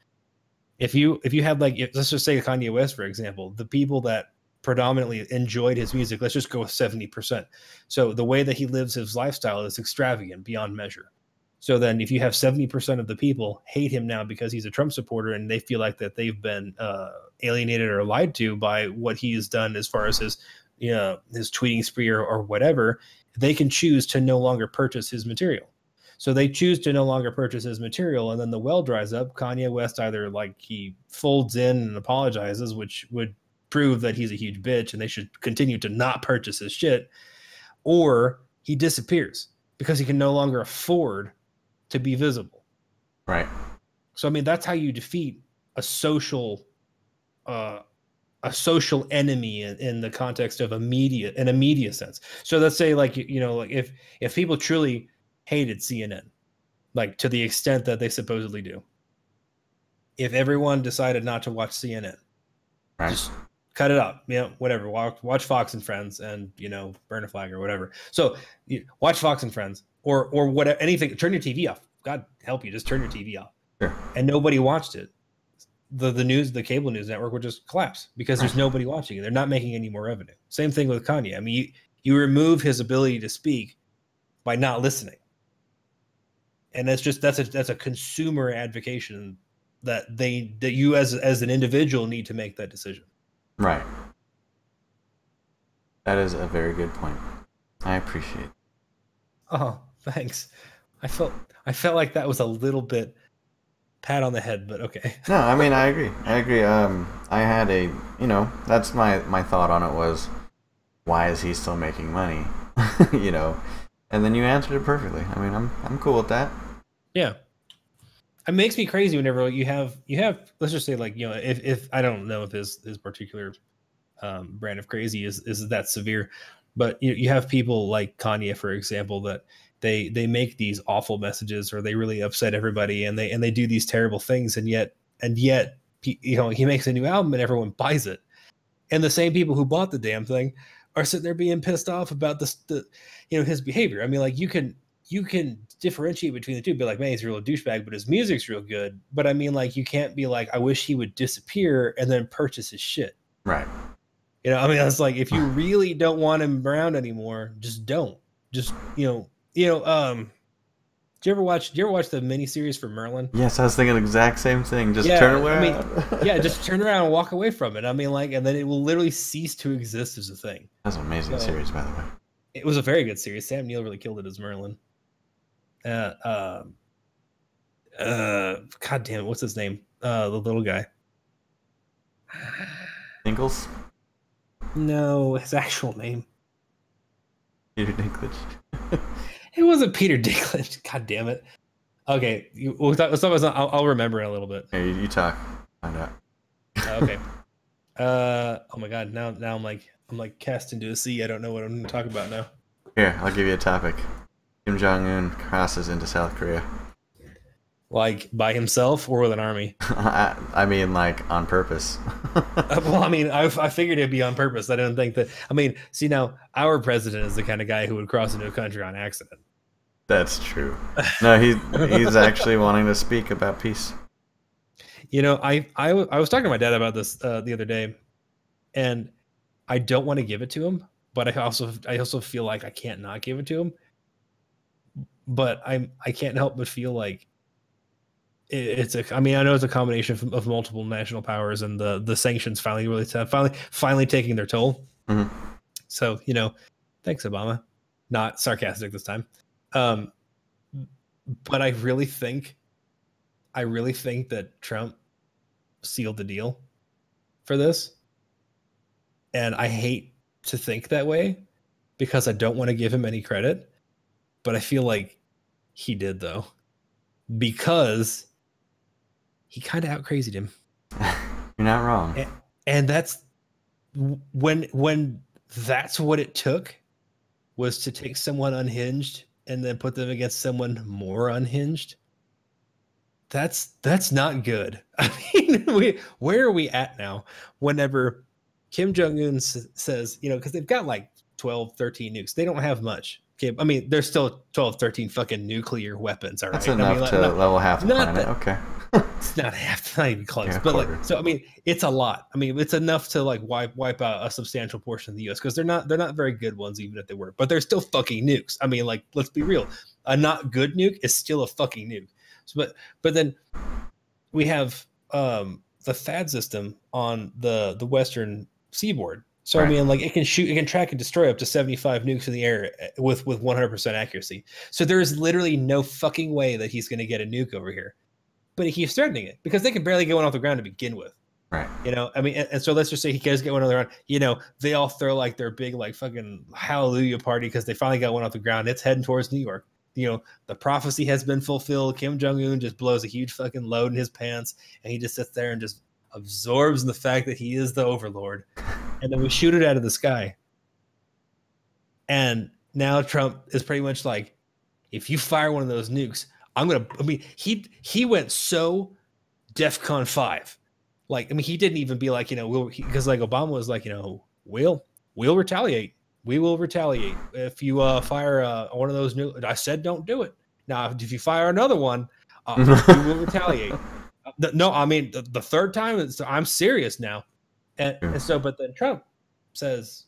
If you had like, let's just say Kanye West, for example, the people that predominantly enjoyed his music, let's just go with 70%. So the way that he lives his lifestyle is extravagant beyond measure. So then if you have 70% of the people hate him now because he's a Trump supporter and they feel like that they've been alienated or lied to by what he has done as far as his, you know, his tweeting spree or whatever, they can choose to no longer purchase his material. So they choose to no longer purchase his material, and then the well dries up. Kanye West either like he folds in and apologizes, which would prove that he's a huge bitch and they should continue to not purchase his shit, or he disappears because he can no longer afford to be visible. Right. So I mean, that's how you defeat a social enemy in the context of in a media sense. So let's say like, you know, like if people truly hated CNN, like to the extent that they supposedly do. If everyone decided not to watch CNN, right, just cut it up, you know, whatever, watch Fox and Friends and, you know, burn a flag or whatever. So watch Fox and Friends or whatever, anything, turn your TV off. God help you, just turn your TV off. Sure. And nobody watched it. The cable news network would just collapse because there's nobody watching it. They're not making any more revenue. Same thing with Kanye. I mean, you remove his ability to speak by not listening. And that's a consumer advocation that you as an individual need to make that decision. Right. That is a very good point. I appreciate it. Oh, thanks. I felt like that was a little bit pat on the head, but okay. No, I mean, I agree. I had a, you know, that's my thought on it was, why is he still making money? You know, and then you answered it perfectly. I mean, I'm cool with that. Yeah. It makes me crazy whenever you have let's just say like, you know, if I don't know if his particular brand of crazy is that severe, but you have people like Kanye, for example, that they make these awful messages or they really upset everybody and they do these terrible things, and yet you know, he makes a new album and everyone buys it, and the same people who bought the damn thing are sitting there being pissed off about the you know, his behavior. I mean, like you can differentiate between the two, be like, man, he's a real douchebag, but his music's real good. But I mean, like, you can't be like, I wish he would disappear and then purchase his shit. Right. You know, I mean, it's like, if you really don't want him around anymore, just don't. Just, do you ever watch the miniseries for Merlin? Yes, I was thinking the exact same thing. Just turn away. I mean, just turn around and walk away from it. I mean, like, and then it will literally cease to exist as a thing. That's an amazing series, by the way. It was a very good series. Sam Neill really killed it as Merlin. God damn it, what's his name? The little guy. Dinklage? No, his actual name. Peter Dinklage. It wasn't Peter Dinklage. God damn it. Okay, I'll remember in a little bit. Hey, you talk. Find out. Okay. Oh my god, now I'm like cast into a sea. I don't know what I'm gonna talk about now. Here, I'll give you a topic. Kim Jong-un crosses into South Korea. Like by himself or with an army? I mean, like on purpose. Well, I mean, I figured it'd be on purpose. I didn't think that. I mean, see, now our president is the kind of guy who would cross into a country on accident. That's true. No, he's actually wanting to speak about peace. You know, I was talking to my dad about this the other day, And I don't want to give it to him, but I also feel like I can't not give it to him. But I can't help but feel like I mean, I know it's a combination of multiple national powers and the sanctions finally taking their toll. Mm-hmm. So, you know, thanks, Obama. Not sarcastic this time. But I really think that Trump sealed the deal for this. And I hate to think that way because I don't want to give him any credit. But I feel like he did, though, because he kind of out-crazied him. You're not wrong. And that's when that's what it took, was to take someone unhinged and then put them against someone more unhinged. That's not good. I mean, where are we at now? Whenever Kim Jong-un says, you know, because they've got like 12, 13 nukes. They don't have much. Okay, I mean, there's still 12, 13 fucking nuclear weapons. All right, that's enough to level half the planet. Okay, it's not even close, yeah, but like, so I mean, it's a lot. I mean, it's enough to like wipe out a substantial portion of the U.S. because they're not very good ones, even if they were. But they're still fucking nukes. I mean, like, let's be real. A not good nuke is still a fucking nuke. So, but then we have the THAAD system on the western seaboard. So, right. I mean, like, it can track and destroy up to 75 nukes in the air with 100% accuracy. So there is literally no fucking way that he's going to get a nuke over here. But he keeps threatening it because they can barely get one off the ground to begin with. Right. You know, I mean, and so let's just say he does get one on the ground. You know, they all throw like their big, like, fucking hallelujah party because they finally got one off the ground. It's heading towards New York. You know, the prophecy has been fulfilled. Kim Jong-un just blows a huge fucking load in his pants, and he just sits there and just absorbs the fact that he is the overlord. And then we shoot it out of the sky. And now Trump is pretty much like, if you fire one of those nukes, I mean, he went so DEFCON 5. Like, I mean, he didn't even be like, you know, because like Obama was like, you know, we'll retaliate. We will retaliate if you fire one of those nukes. I said don't do it. Now, if you fire another one, we will retaliate. No, I mean, the third time, I'm serious now. And so, but then Trump says,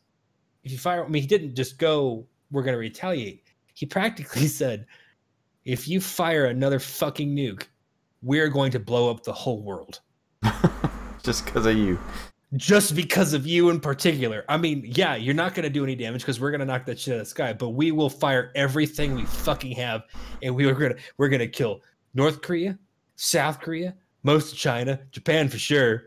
if you fire, I mean, he didn't just go, we're going to retaliate. He practically said, if you fire another fucking nuke, we're going to blow up the whole world. Just because of you. Just because of you in particular. I mean, yeah, you're not going to do any damage because we're going to knock that shit out of the sky, but we will fire everything we fucking have, and we're going to kill North Korea, South Korea, most of China, Japan for sure.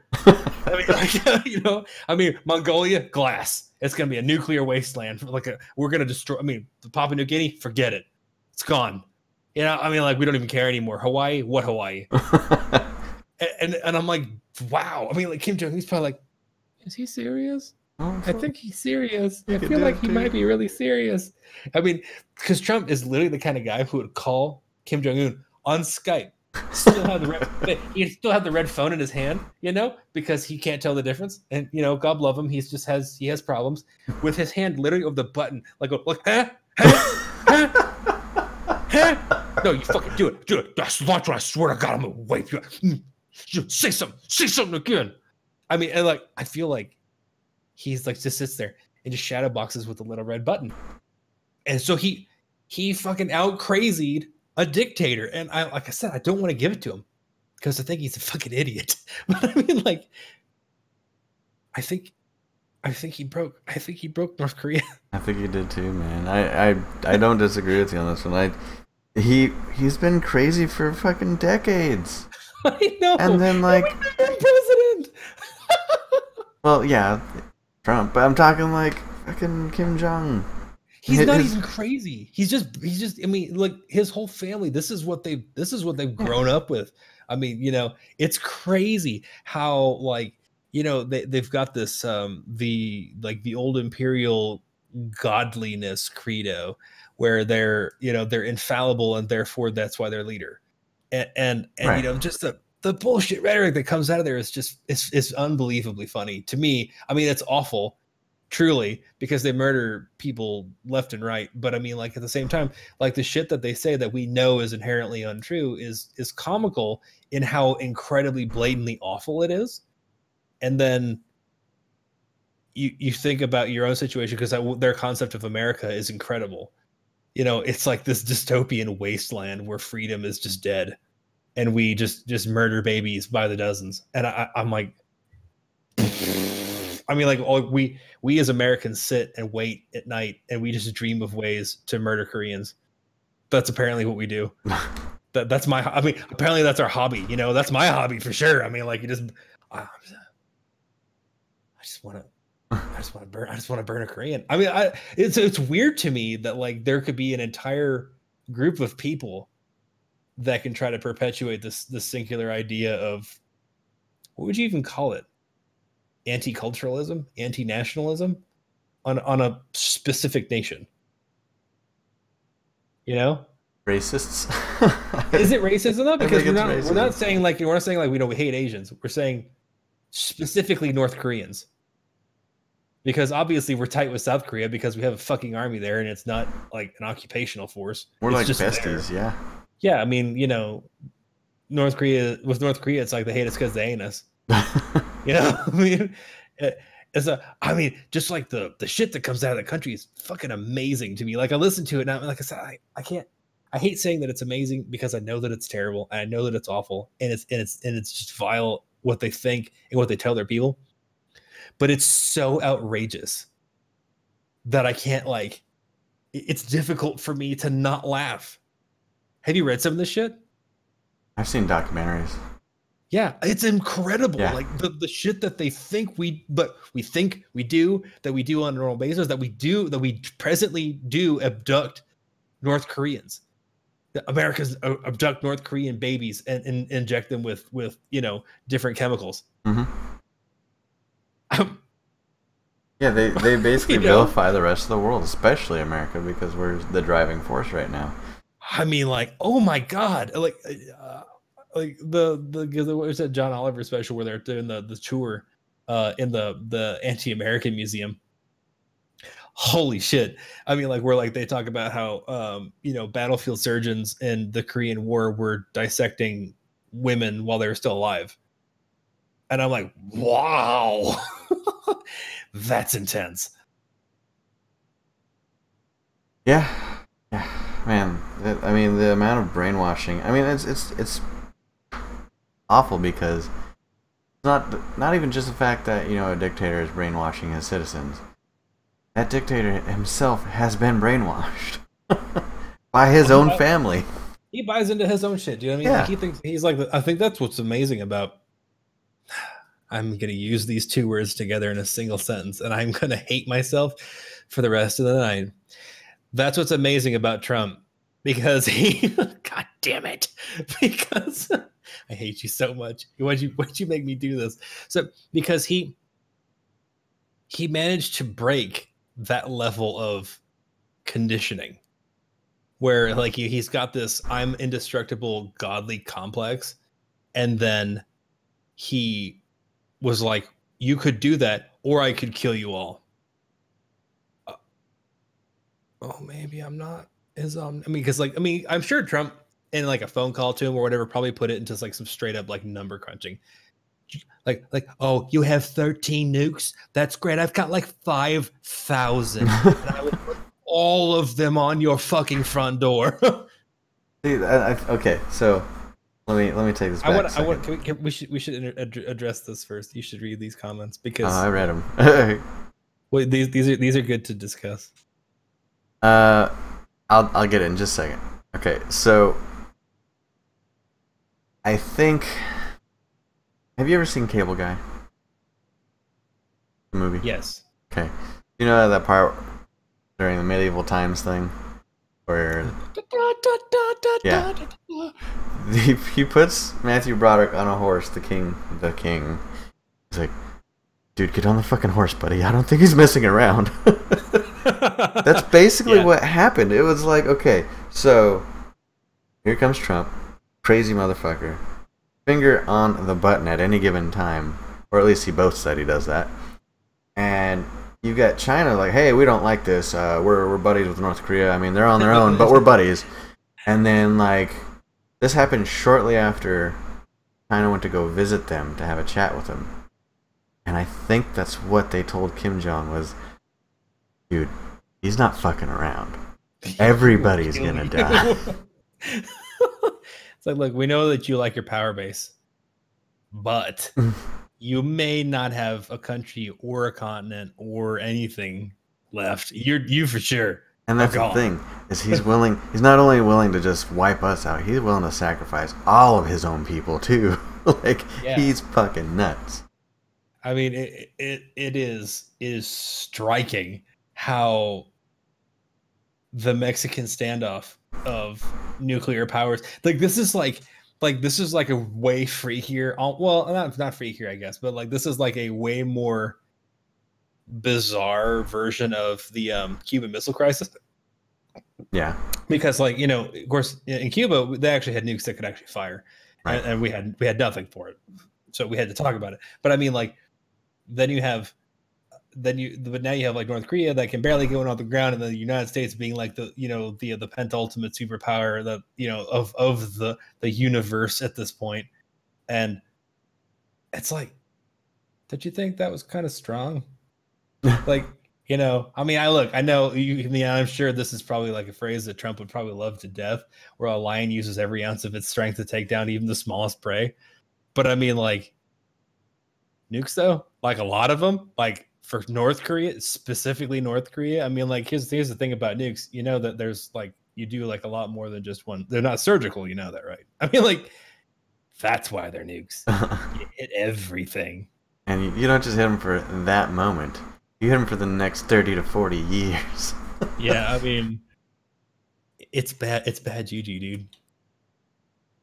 I mean, like, you know, I mean, Mongolia, glass. It's going to be a nuclear wasteland. We're going to destroy. I mean, Papua New Guinea, forget it. It's gone. You know, I mean, like, we don't even care anymore. Hawaii, what Hawaii? and I'm like, wow. I mean, like, Kim Jong-un's probably like, is he serious? Oh, I think he's serious. I feel like he might be really serious. I mean, because Trump is literally the kind of guy who would call Kim Jong-un on Skype. He still had the red phone in his hand, you know, because he can't tell the difference. And, you know, God love him, he has problems with his hand literally over the button, like, huh? No, you fucking do it. That's what I swear to God, I'm gonna wipe you out. Say something again. I mean, and like, I feel like he's like just sits there and just shadow boxes with a little red button. And so he fucking out crazied a dictator. And like I said, I don't want to give it to him because I think he's a fucking idiot. But I mean, like, I think he broke North Korea. I think he did too, man. I don't disagree with you on this one. He's been crazy for fucking decades. I know. And then like president. Well, yeah, Trump, but I'm talking like fucking Kim Jong. He's not even crazy. He's just. I mean, like, his whole family. This is what they've grown up with. I mean, you know, it's crazy how, like, you know, they've got this the old imperial godliness credo where they're infallible and therefore that's why they're leader. And right. You know, just the bullshit rhetoric that comes out of there is just it's unbelievably funny to me. I mean, it's awful, truly, because they murder people left and right. But I mean, like, at the same time, like, the shit that they say that we know is inherently untrue is comical in how incredibly blatantly awful it is. And then you think about your own situation, because their concept of America is incredible. You know, it's like this dystopian wasteland where freedom is just dead, and we just murder babies by the dozens. And I'm like, I mean, like, we as Americans sit and wait at night, and we just dream of ways to murder Koreans. That's apparently what we do. That's my. I mean, apparently that's our hobby. You know, that's my hobby for sure. I mean, like, I just want to burn a Korean. I mean, it's weird to me that like there could be an entire group of people that can try to perpetuate this singular idea of, what would you even call it? Anti-culturalism, anti-nationalism on a specific nation. You know? Racists. Is it racism though? Because we're not saying like we hate Asians. We're saying specifically North Koreans. Because obviously we're tight with South Korea because we have a fucking army there, and it's not like an occupational force. We're like besties, yeah. Yeah, I mean, you know, North Korea, it's like they hate us because they ain't us. You know, I mean, I mean, just like the shit that comes out of the country is fucking amazing to me. Like, I listen to it now, like I said, I hate saying that it's amazing because I know that it's terrible and I know that it's awful, and it's just vile what they think and what they tell their people. But it's so outrageous that I can't, like, it's difficult for me to not laugh. Have you read some of this shit? I've seen documentaries. Yeah, it's incredible. Yeah. Like the shit that they think we do on a normal basis, that we presently do abduct North Koreans. Americans abduct North Korean babies and inject them with you know, different chemicals. Mm-hmm. Yeah, they basically vilify the rest of the world, especially America, because we're the driving force right now. I mean, like, oh my god, like the what was that John Oliver special where they're doing the tour in the anti-American museum. Holy shit. I mean, like, where like they talk about how you know, battlefield surgeons in the Korean War were dissecting women while they were still alive. And I'm like, wow. That's intense. Yeah. Man, I mean, the amount of brainwashing. I mean, it's awful, because it's not even just the fact that, you know, a dictator is brainwashing his citizens. That dictator himself has been brainwashed by his own family. He buys into his own shit, dude. I mean, yeah. Like, he thinks he's like. I think that's what's amazing about. I'm gonna use these two words together in a single sentence, and I'm gonna hate myself for the rest of the night. That's what's amazing about Trump, because he, God damn it, because I hate you so much. Why'd you make me do this? So because he managed to break that level of conditioning, where like he's got this I'm indestructible godly complex, and then he was like, you could do that, or I could kill you all. Oh, maybe I'm not as I mean, because like, I mean, I'm sure Trump in like a phone call to him or whatever probably put it into like some straight up like number crunching. Like, oh, you have 13 nukes? That's great. I've got like 5,000. And I will put all of them on your fucking front door. See, okay, so let me take this back. We should address this first. You should read these comments, because I read them. Wait, these are good to discuss. I'll get it in just a second. Okay, so I think. Have you ever seen Cable Guy? The movie? Yes. Okay. You know that part during the medieval times thing? Where... Yeah. He puts Matthew Broderick on a horse, the king. He's like, dude, get on the fucking horse, buddy. I don't think he's messing around. That's basically what happened. It was like, okay, so here comes Trump. Crazy motherfucker. Finger on the button at any given time, or at least he both said he does that. And you got China like, hey, we don't like this. We're buddies with North Korea. I mean, they're on their own, but we're buddies. And then like this happened shortly after China went to go visit them to have a chat with them. And I think that's what they told Kim Jong was, dude, he's not fucking around. Everybody's gonna die. It's like, look, we know that you like your power base, but you may not have a country or a continent or anything left. You for sure. And that's the thing, is he's not only willing to just wipe us out, he's willing to sacrifice all of his own people too. Like, he's fucking nuts. I mean, it is striking how the Mexican standoff of nuclear powers, like this is like a way freakier, well, not freakier, I guess, but like this is like a way more bizarre version of the Cuban Missile Crisis. Yeah, because like, you know, of course in Cuba they actually had nukes that could actually fire, right. and we had nothing for it, so we had to talk about it. But I mean, like, but now you have like North Korea that can barely go on the ground, and the United States being like the penultimate superpower, that, you know, of the universe at this point. And it's like, did you think that was kind of strong? Like, you know, I mean, I know you, I mean, I'm sure this is probably like a phrase that Trump would probably love to death, where a lion uses every ounce of its strength to take down even the smallest prey. But I mean, like, nukes though, like a lot of them, like for North Korea, specifically North Korea. I mean, like, here's the thing about nukes. You know that there's like, you do like a lot more than just one. They're not surgical. You know that, right? I mean, like, that's why they're nukes. You hit everything. And you don't just hit them for that moment. You hit them for the next 30 to 40 years. Yeah, I mean, it's bad. It's bad juju, dude.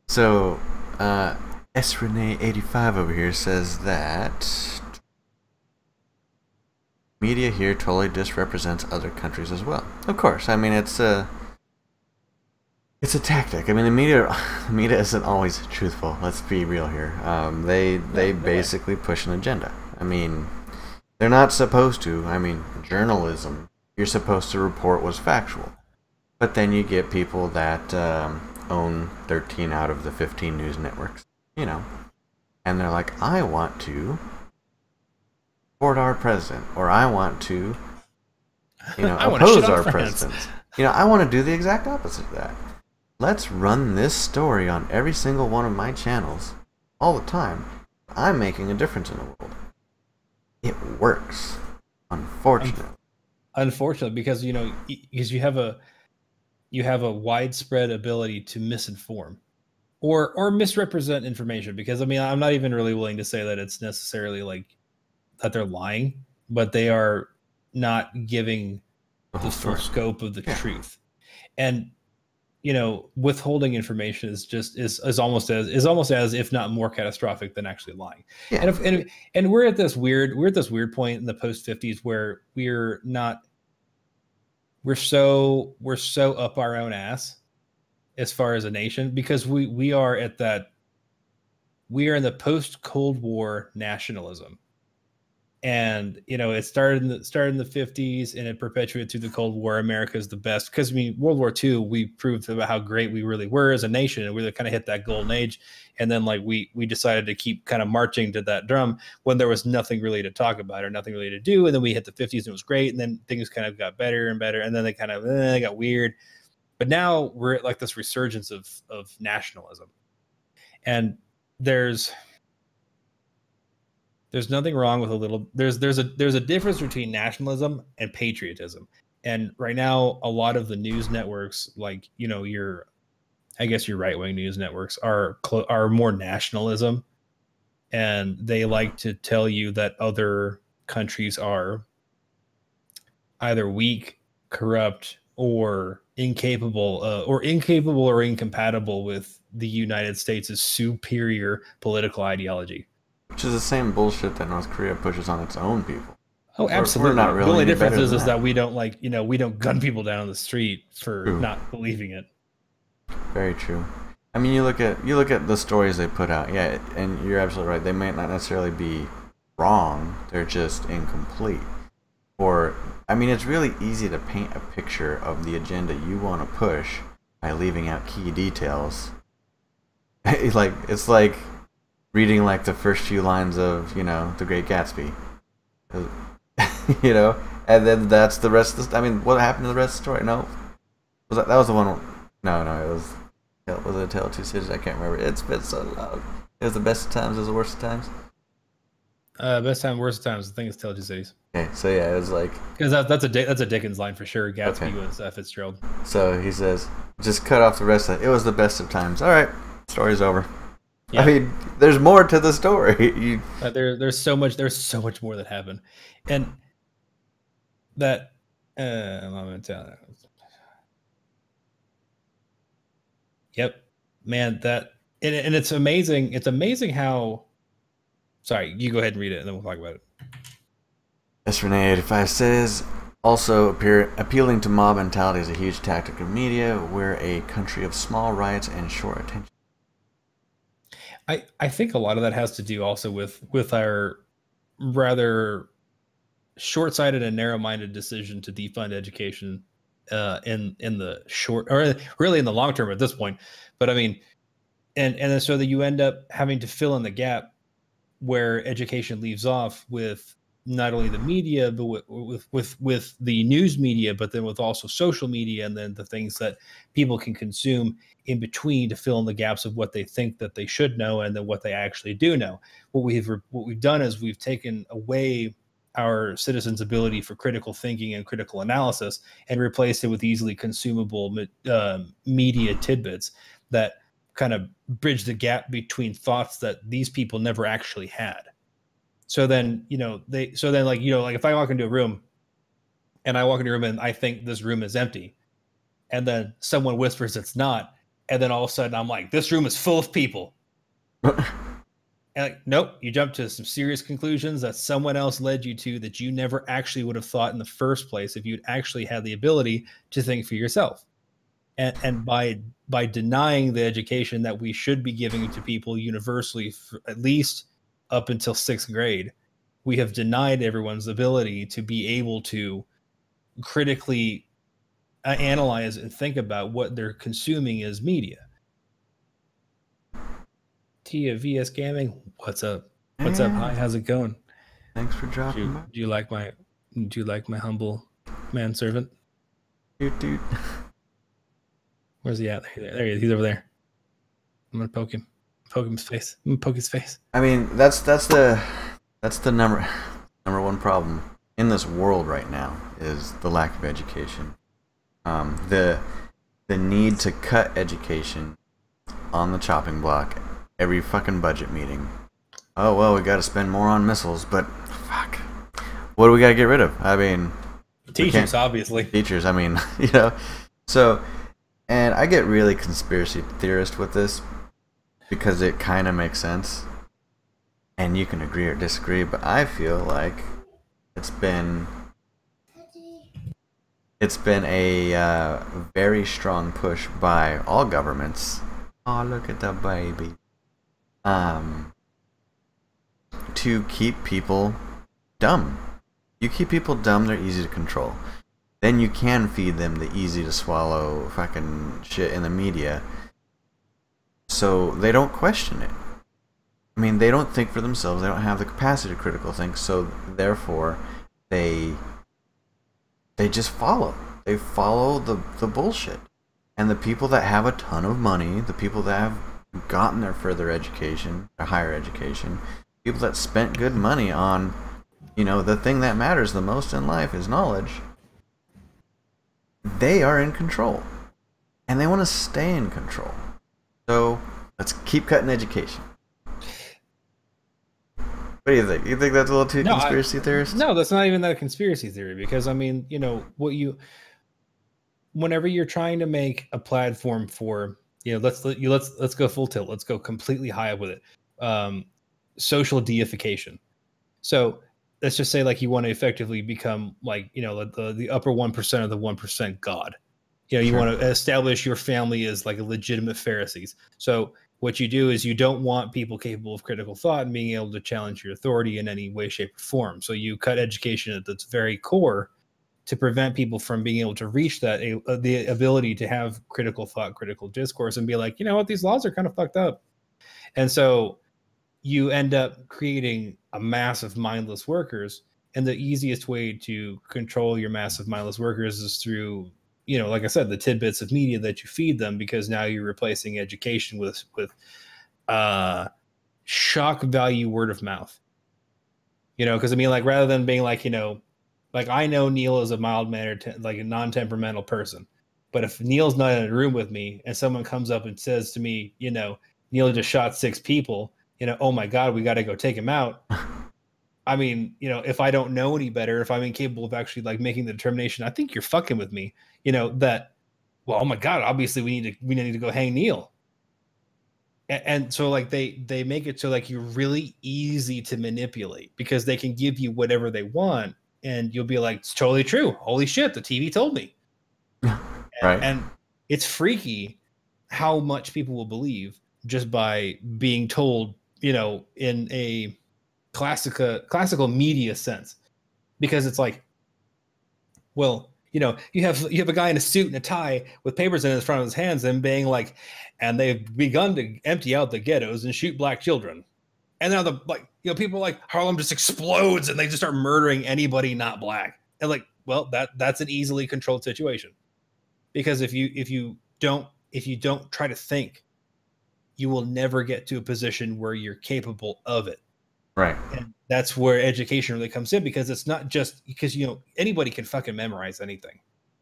So, SRenee85 over here says that media here totally disrepresents other countries as well. Of course, I mean, it's a tactic. I mean, the media isn't always truthful. Let's be real here. They basically push an agenda. I mean, they're not supposed to. I mean, journalism, you're supposed to report what's factual. But then you get people that own 13 out of the 15 news networks, you know, and they're like, I want to support our president, or I want to, you know, oppose our president. You know, I want to do the exact opposite of that. Let's run this story on every single one of my channels all the time. I'm making a difference in the world. It works, unfortunately. Unfortunately, because, you know, because you have a widespread ability to misinform or misrepresent information. Because I mean, I'm not even really willing to say that it's necessarily like that they're lying, but they are not giving the full scope of the truth. And, you know, withholding information is almost as if not more catastrophic than actually lying. Yeah. And we're at this weird point in the post 50s where we're so up our own ass as far as a nation, because we are in the post Cold War nationalism. And, you know, it started in the 50s and it perpetuated through the Cold War. America is the best because, I mean, World War II, we proved about how great we really were as a nation, and we really kind of hit that golden age. And then, like, we decided to keep kind of marching to that drum when there was nothing really to talk about or nothing really to do. And then we hit the 50s and it was great. And then things kind of got better and better. And then they kind of they got weird. But now we're at like this resurgence of nationalism. And there's nothing wrong with a little. There's a difference between nationalism and patriotism. And right now, a lot of the news networks, like, you know, your right-wing news networks are more nationalism, and they like to tell you that other countries are either weak, corrupt, or incapable or incompatible with the United States' superior political ideology. Which is the same bullshit that North Korea pushes on its own people. Oh, absolutely. We're not really. The only difference is that we don't, like, you know, we don't gun people down on the street for not believing it. Very true. I mean, you look at the stories they put out. Yeah, and you're absolutely right. They may not necessarily be wrong. They're just incomplete. Or, I mean, it's really easy to paint a picture of the agenda you want to push by leaving out key details. It's like reading like the first few lines of, you know, The Great Gatsby. You know, and then that's the rest of the. I mean, what happened to the rest of the story? No, that was the one? No, it was. Was it A Tale of Two Cities? I can't remember. It's been so long. It was the best of times. It was the worst of times. Best time, worst of times. I think it's Tale of Two Cities. Okay, so yeah, it was like because that's a Dickens line for sure. Gatsby was Fitzgerald. So he says, just cut off the rest of it. It was the best of times. All right, story's over. Yeah. I mean, there's more to the story. There's so much more that happened, and that I'm gonna tell you. Yep, man. That and it's amazing. It's amazing how. Sorry, you go ahead and read it, and then we'll talk about it. SRenee85 says, also appealing to mob mentality is a huge tactic of media. We're a country of small riots and short attention. I think a lot of that has to do also with our rather short-sighted and narrow-minded decision to defund education in the short, or really in the long term at this point. But I mean, and then so that you end up having to fill in the gap where education leaves off with not only the media, but with the news media, but then with also social media, and then the things that people can consume in between to fill in the gaps of what they think that they should know and then what they actually do know. What we've done is we've taken away our citizens' ability for critical thinking and critical analysis and replaced it with easily consumable media tidbits that kind of bridge the gap between thoughts that these people never actually had. So then, like if I walk into a room and I think this room is empty, and then someone whispers it's not, and then all of a sudden I'm like, this room is full of people. And like, nope, you jump to some serious conclusions that someone else led you to that you never actually would have thought in the first place if you'd actually had the ability to think for yourself. And by denying the education that we should be giving to people universally, at least up until 6th grade, we have denied everyone's ability to be able to critically analyze and think about what they're consuming as media. Tia VS Gaming, what's up? What's up? Hi, how's it going? Thanks for dropping by. Do you like my humble manservant? Dude. Where's he at? There he is. He's over there. I'm gonna poke him. Poke his face. I'm gonna poke his face. I mean, that's the number one problem in this world right now is the lack of education. The need to cut education on the chopping block every fucking budget meeting. Oh well, we got to spend more on missiles, but fuck, what do we got to get rid of? I mean, teachers, obviously. Teachers. I mean, so. And I get really conspiracy theorist with this because it kind of makes sense. And you can agree or disagree, but I feel like it's been a very strong push by all governments. Oh, look at the baby. To keep people dumb. You keep people dumb, they're easy to control. Then you can feed them the easy to swallow fucking shit in the media, so they don't question it. I mean, they don't think for themselves. They don't have the capacity to critical think, so therefore they just follow. They follow the bullshit. And the people that have a ton of money, the people that have gotten their further education, their higher education, people that spent good money on, the thing that matters the most in life is knowledge. They are in control, and they want to stay in control. So let's keep cutting education. What do you think? You think that's a little too conspiracy theorist? No, that's not even that a conspiracy theory, because I mean, whenever you're trying to make a platform for, let's go full tilt, let's go completely high up with it. Social deification. So let's just say like you want to effectively become like, the upper 1% of the 1% God. You want to establish your family as like a legitimate Pharisees. So what you do is you don't want people capable of critical thought and being able to challenge your authority in any way, shape, or form. So you cut education at its very core to prevent people from being able to reach that, the ability to have critical thought, critical discourse, and be like, you know what, these laws are kind of fucked up. And so you end up creating a mass of mindless workers. And the easiest way to control your massive mindless workers is through, like I said, the tidbits of media that you feed them, because now you're replacing education with shock value word of mouth. Because I mean, like, rather than being like, like, I know Neil is a mild-mannered, like a non-temperamental person, but if Neil's not in a room with me and someone comes up and says to me, Neil just shot 6 people, oh my God, we got to go take him out. I mean, if I don't know any better, if I'm incapable of actually like making the determination, I think you're fucking with me, that, well, oh my God, obviously we need to go hang Neil. And so like they make it so like you're really easy to manipulate, because they can give you whatever they want and you'll be like, it's totally true. Holy shit, the TV told me. Right. And it's freaky how much people will believe just by being told, in a classical media sense, because it's like, well, you have a guy in a suit and a tie with papers in front of his hands and being like, and they've begun to empty out the ghettos and shoot black children. And now people are like, Harlem just explodes and they just start murdering anybody not black. And like, well, that's an easily controlled situation. Because if you don't try to think, you will never get to a position where you're capable of it. Right. And that's where education really comes in, because it's not just because, anybody can fucking memorize anything.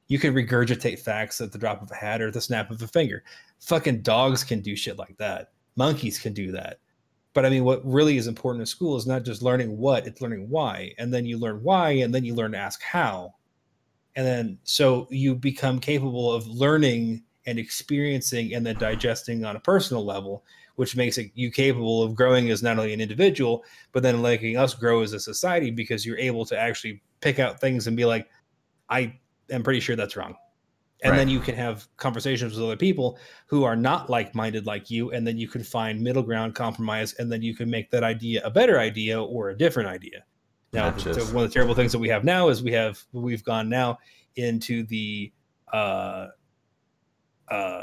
You can regurgitate facts at the drop of a hat or the snap of a finger. Fucking dogs can do shit like that. Monkeys can do that. But I mean, what really is important in school is not just learning what, it's learning why. And then you learn why, and then you learn to ask how. And then so you become capable of learning and experiencing and then digesting on a personal level, which makes you capable of growing as not only an individual, but then letting us grow as a society, because you're able to actually pick out things and be like, I am pretty sure that's wrong. And then you can have conversations with other people who are not like-minded like you, and then you can find middle ground, compromise, and then you can make that idea a better idea or a different idea. Now, one of the terrible things that we have now is we've gone now into the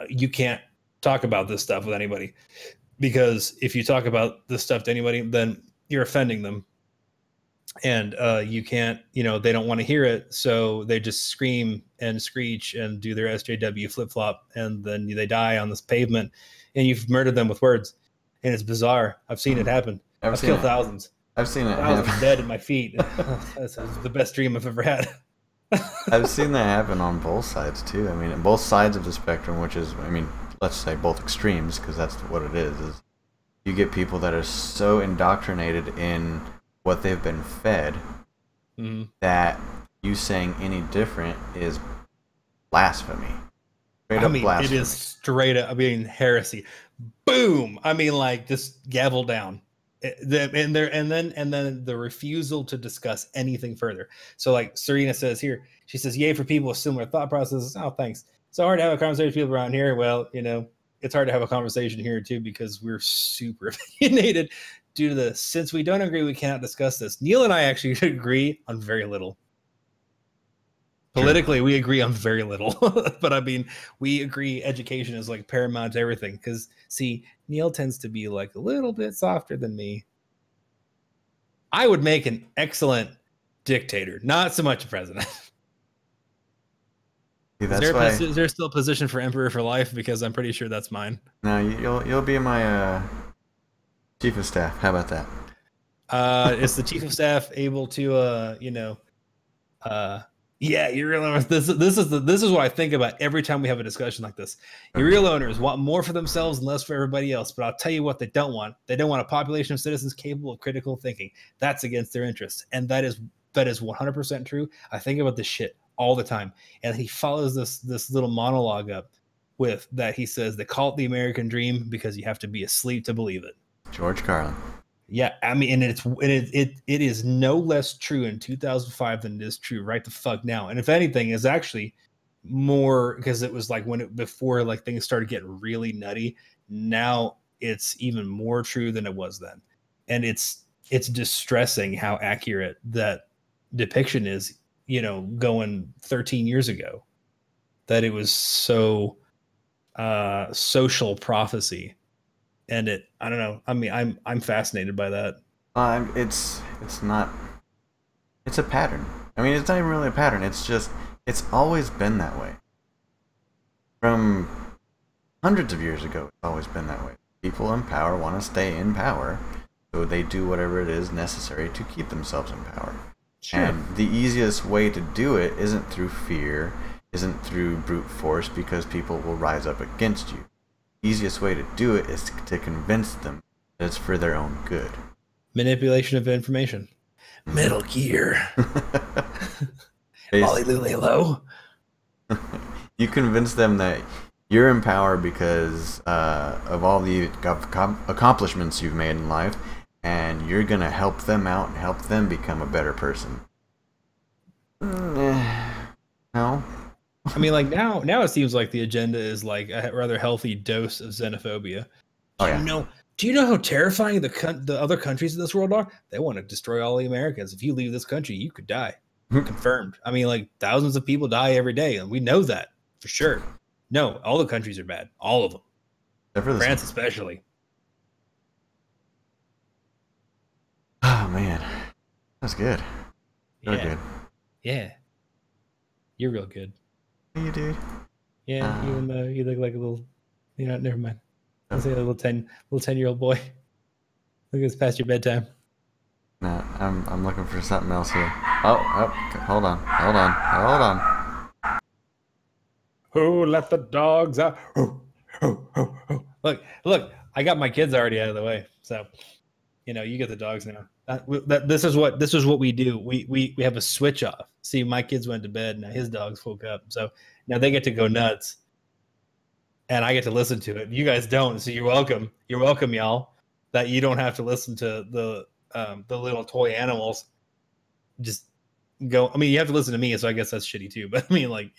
you can't talk about this stuff with anybody, because if you talk about this stuff to anybody, then you're offending them. And you can't, they don't want to hear it, so they just scream and screech and do their SJW flip-flop, and then they die on this pavement, and you've murdered them with words. And it's bizarre. I've seen it happen. I've killed thousands. I've seen it happen. Thousands dead at my feet. That's the best dream I've ever had. I've seen that happen on both sides too. I mean, both sides of the spectrum, which is, I mean, let's say both extremes, because that's what it is you get people that are so indoctrinated in what they've been fed, that you saying any different is blasphemy. Blasphemy. It is straight up, heresy. Boom. Like, just gavel down. And then the refusal to discuss anything further. So like Serena says here, she says, yay for people with similar thought processes. Oh, thanks. So hard to have a conversation with people around here. Well, it's hard to have a conversation here too, because we're super opinionated due to the, since we don't agree, we cannot discuss this. Neil and I actually agree on very little. Politically, we agree on very little. But I mean, we agree education is like paramount to everything. Because see, Neil tends to be like a little bit softer than me. I would make an excellent dictator, not so much a president. See, is there still a position for emperor for life? Because I'm pretty sure that's mine. No, you'll be my chief of staff. How about that? Is the chief of staff able to yeah, your real owners. This is what I think about every time we have a discussion like this. Your real owners want more for themselves and less for everybody else. But I'll tell you what they don't want. They don't want a population of citizens capable of critical thinking. That's against their interests, and that is 100% true. I think about this shit all the time, and he follows this little monologue up with that. He says they call it the American dream because you have to be asleep to believe it. George Carlin. Yeah, I mean, and it is no less true in 2005 than it is true right the fuck now. And if anything, is actually more, because it was like before like things started getting really nutty. Now it's even more true than it was then, and it's distressing how accurate that depiction is. Going 13 years ago, that it was so social prophecy. And I don't know. I mean, I'm fascinated by that. It's not. It's a pattern. I mean, it's not even really a pattern. It's always been that way. From hundreds of years ago, it's always been that way. People in power want to stay in power, so they do whatever it is necessary to keep themselves in power. Sure. And the easiest way to do it isn't through fear, isn't through brute force, because people will rise up against you. The easiest way to do it is to convince them that it's for their own good. Manipulation of information. Metal Gear. Ollie Lulelo. You convince them that you're in power because of all the accomplishments you've made in life, and you're going to help them out and help them become a better person. No. I mean, like now it seems like the agenda is like a rather healthy dose of xenophobia. Oh, yeah. Do you know how terrifying the other countries in this world are? They want to destroy all the Americans. If you leave this country, you could die. Confirmed. I mean, like thousands of people die every day, and we know that for sure. No, all the countries are bad. All of them. France especially. Oh, man. That's good. Really good. Yeah. You're real good. You dude. Yeah, you look like a little, never mind. I was like a little 10-year-old boy. Look, it's past your bedtime. No, I'm looking for something else here. Oh, hold on. Who let the dogs out? Look, I got my kids already out of the way, so you get the dogs now. This is what we do. We have a switch off. See, my kids went to bed, now his dogs woke up, so now they get to go nuts, and I get to listen to it. You guys don't, so you're welcome. You're welcome, y'all. That you don't have to listen to the little toy animals. Just go. I mean, you have to listen to me, so I guess that's shitty too. But I mean, like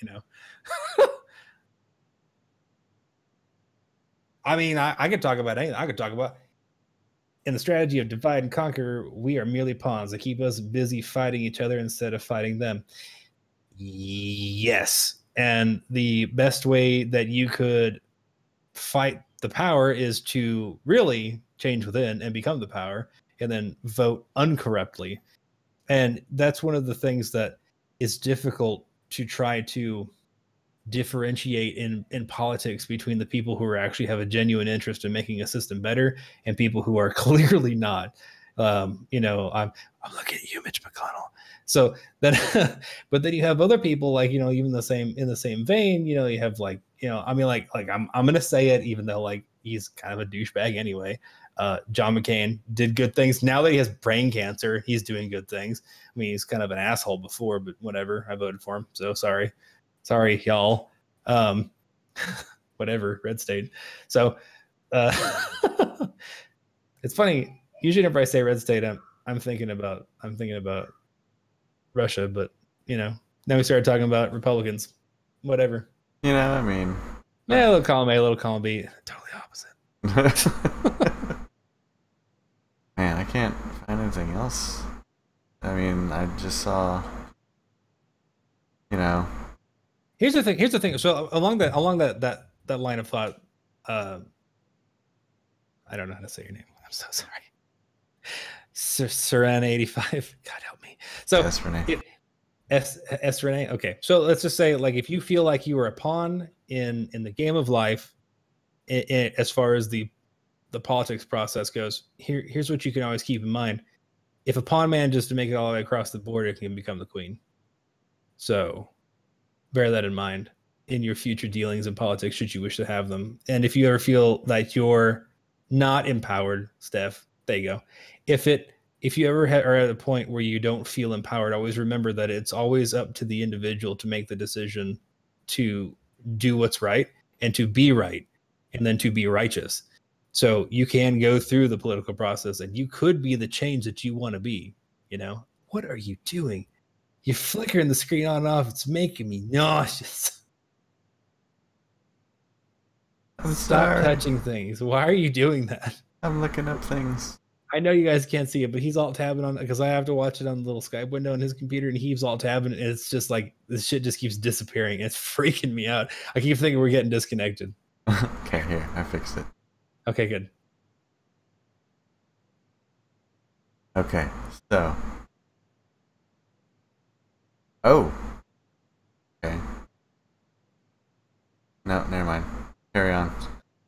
I mean, I could talk about anything. I could talk about in the strategy of divide and conquer, we are merely pawns that keep us busy fighting each other instead of fighting them. Yes. And the best way that you could fight the power is to really change within and become the power, and then vote uncorruptly. And that's one of the things that is difficult to try to differentiate in politics between the people who actually have a genuine interest in making a system better and people who are clearly not. I'm looking at you, Mitch McConnell. So then, but then you have other people like even in the same vein. You have like I mean like I'm gonna say it even though like he's kind of a douchebag anyway. John McCain did good things. Now that he has brain cancer, he's doing good things. I mean, he's kind of an asshole before, but whatever. I voted for him, so sorry, y'all. Whatever, red state. So it's funny. Usually, whenever I say red state, I'm thinking about Russia, but now we started talking about Republicans. Whatever. I mean, yeah, a little column A, a little column B. Totally opposite. Man, I can't find anything else. I mean, I just saw, Here's the thing. So along that line of thought, I don't know how to say your name. I'm so sorry. Serena85. God help me. So S Renee. S Renee. Okay. So let's just say, like, if you feel like you are a pawn in the game of life, as far as the politics process goes, here's what you can always keep in mind. If a pawn manages to make it all the way across the board, it can become the queen. So bear that in mind in your future dealings in politics, should you wish to have them. And if you ever feel like you're not empowered, Steph, there you go. If you ever are at a point where you don't feel empowered, always remember that it's always up to the individual to make the decision to do what's right and to be right, and then to be righteous. So you can go through the political process and you could be the change that you want to be. What are you doing? You're flickering the screen on and off. It's making me nauseous. Stop touching things. Why are you doing that? I'm looking up things. I know you guys can't see it, but he's alt tabbing on, because I have to watch it on the little Skype window on his computer, and he's alt tabbing, and it's just like this shit just keeps disappearing. It's freaking me out. I keep thinking we're getting disconnected. Okay, here, I fixed it. Okay, good. Okay, so. Oh. Okay. No, never mind. Carry on.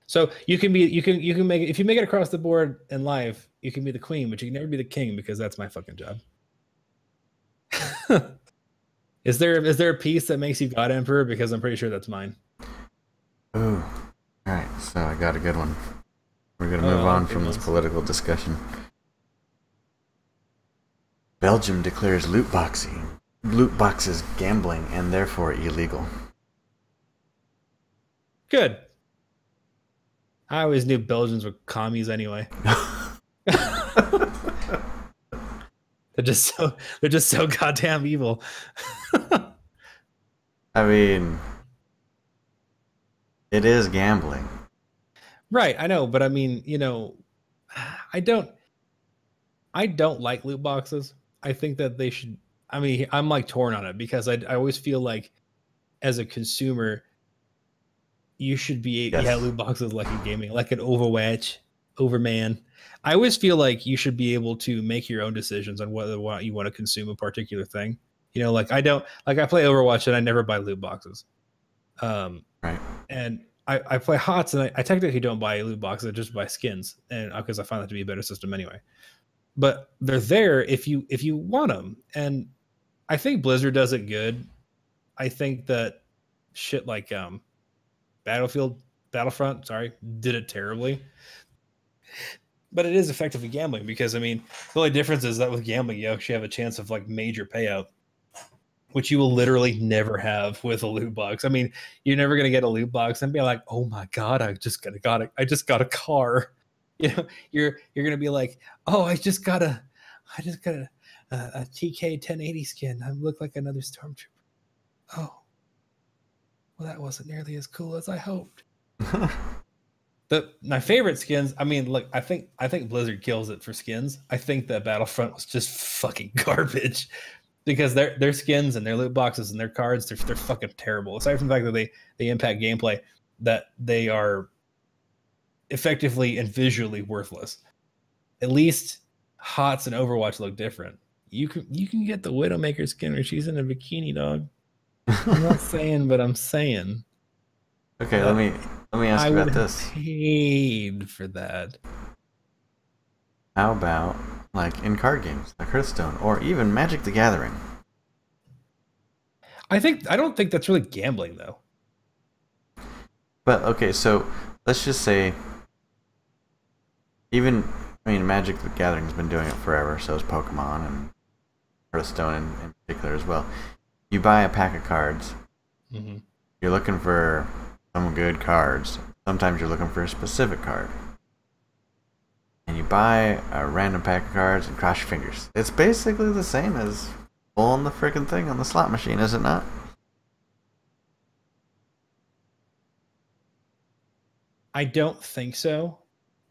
So you can make it, if you make it across the board in life, you can be the queen, but you can never be the king because that's my fucking job. Is there a piece that makes you God Emperor? Because I'm pretty sure that's mine. Ooh. Alright, so I got a good one. We're gonna move on from this political discussion. Belgium declares loot boxes gambling and therefore illegal. Good. I always knew Belgians were commies anyway. They're just so goddamn evil. I mean, it is gambling. Right, I know, but I mean, I don't like loot boxes. I think that they should. I mean, I'm like torn on it because I always feel like as a consumer, you should be loot boxes like in gaming, like an Overwatch, Overman. I always feel like you should be able to make your own decisions on whether or not you want to consume a particular thing. Like I play Overwatch and I never buy loot boxes. Right. And I play HOTS and I technically don't buy loot boxes, I just buy skins, and because I find that to be a better system anyway. But they're there if you want them, and I think Blizzard does it good. I think that shit like Battlefront, did it terribly. But it is effectively gambling because, I mean, the only difference is that with gambling, you actually have a chance of like major payout, which you will literally never have with a loot box. I mean, you're never going to get a loot box and be like, oh my God, I just got a car. You're going to be like, oh, I just got a TK 1080 skin. I look like another stormtrooper. Oh, well, that wasn't nearly as cool as I hoped. My favorite skins, I mean, look, I think Blizzard kills it for skins. I think that Battlefront was just fucking garbage because their skins and their loot boxes and their cards, they're fucking terrible. Aside from the fact that they impact gameplay, that they are effectively and visually worthless. At least HOTS and Overwatch look different. You can get the Widowmaker skin where she's in a bikini, dog. I'm not saying, but I'm saying. Okay, let me ask you about this. Paid for that. How about like in card games, like Hearthstone, or even Magic the Gathering? I don't think that's really gambling though. But okay, so let's just say, Magic the Gathering's been doing it forever. So is Pokemon and Hearthstone in particular as well. You buy a pack of cards. Mm-hmm. You're looking for some good cards. Sometimes you're looking for a specific card. And you buy a random pack of cards and cross your fingers. It's basically the same as pulling the freaking thing on the slot machine, is it not? I don't think so.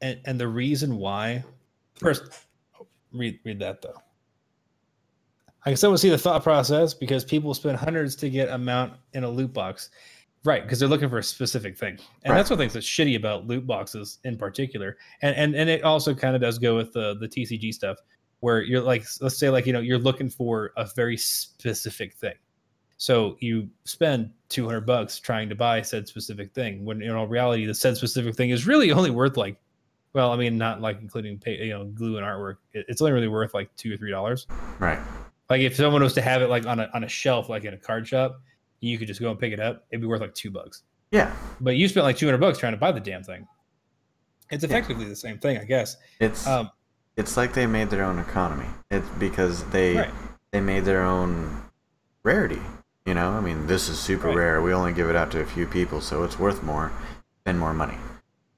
And the reason why, first, read that though. I can still see the thought process because people spend hundreds to get amount in a loot box. Right, because they're looking for a specific thing. And that's what things that's shitty about loot boxes in particular. And it also kind of does go with the TCG stuff where you're like, let's say like, you're looking for a very specific thing. So you spend $200 trying to buy said specific thing when in all reality, the said specific thing is really only worth like, well, I mean, not like including glue and artwork. It's only really worth like $2 or $3. Right. Like if someone was to have it like on a shelf, like in a card shop, you could just go and pick it up. It'd be worth like $2. Yeah. But you spent like $200 trying to buy the damn thing. It's effectively the same thing, I guess. It's like they made their own economy. It's because they made their own rarity. I mean, this is super rare. We only give it out to a few people, so it's worth more, spend more money.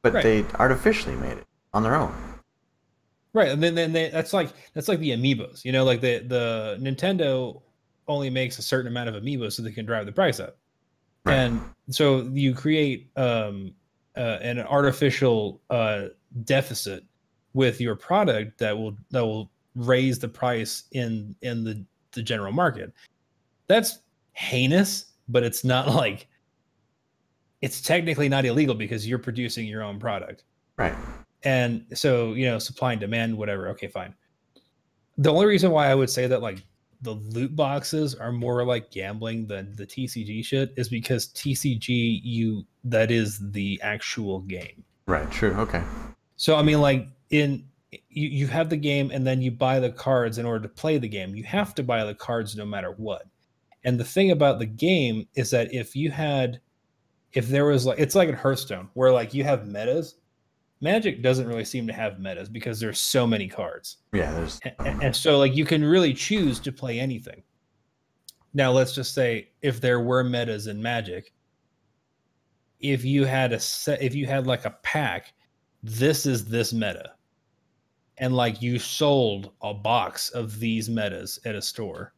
But they artificially made it on their own. Right, and then that's like the amiibos. Like the Nintendo only makes a certain amount of amiibos so they can drive the price up. Right. And so you create an artificial deficit with your product that will raise the price in the general market. That's heinous, but it's not like it's technically not illegal because you're producing your own product. Right. And so, supply and demand, whatever. Okay, fine. The only reason why I would say that like the loot boxes are more like gambling than the TCG shit is because TCG that is the actual game. Right. True. Okay. So I mean, like you have the game and then you buy the cards in order to play the game. You have to buy the cards no matter what. And the thing about the game is that if there was like, it's like in Hearthstone where like you have metas. Magic doesn't really seem to have metas because there's so many cards. Yeah, there's and so like you can really choose to play anything. Now let's just say if there were metas in Magic, if you had like a pack, this is this meta. And like you sold a box of these metas at a store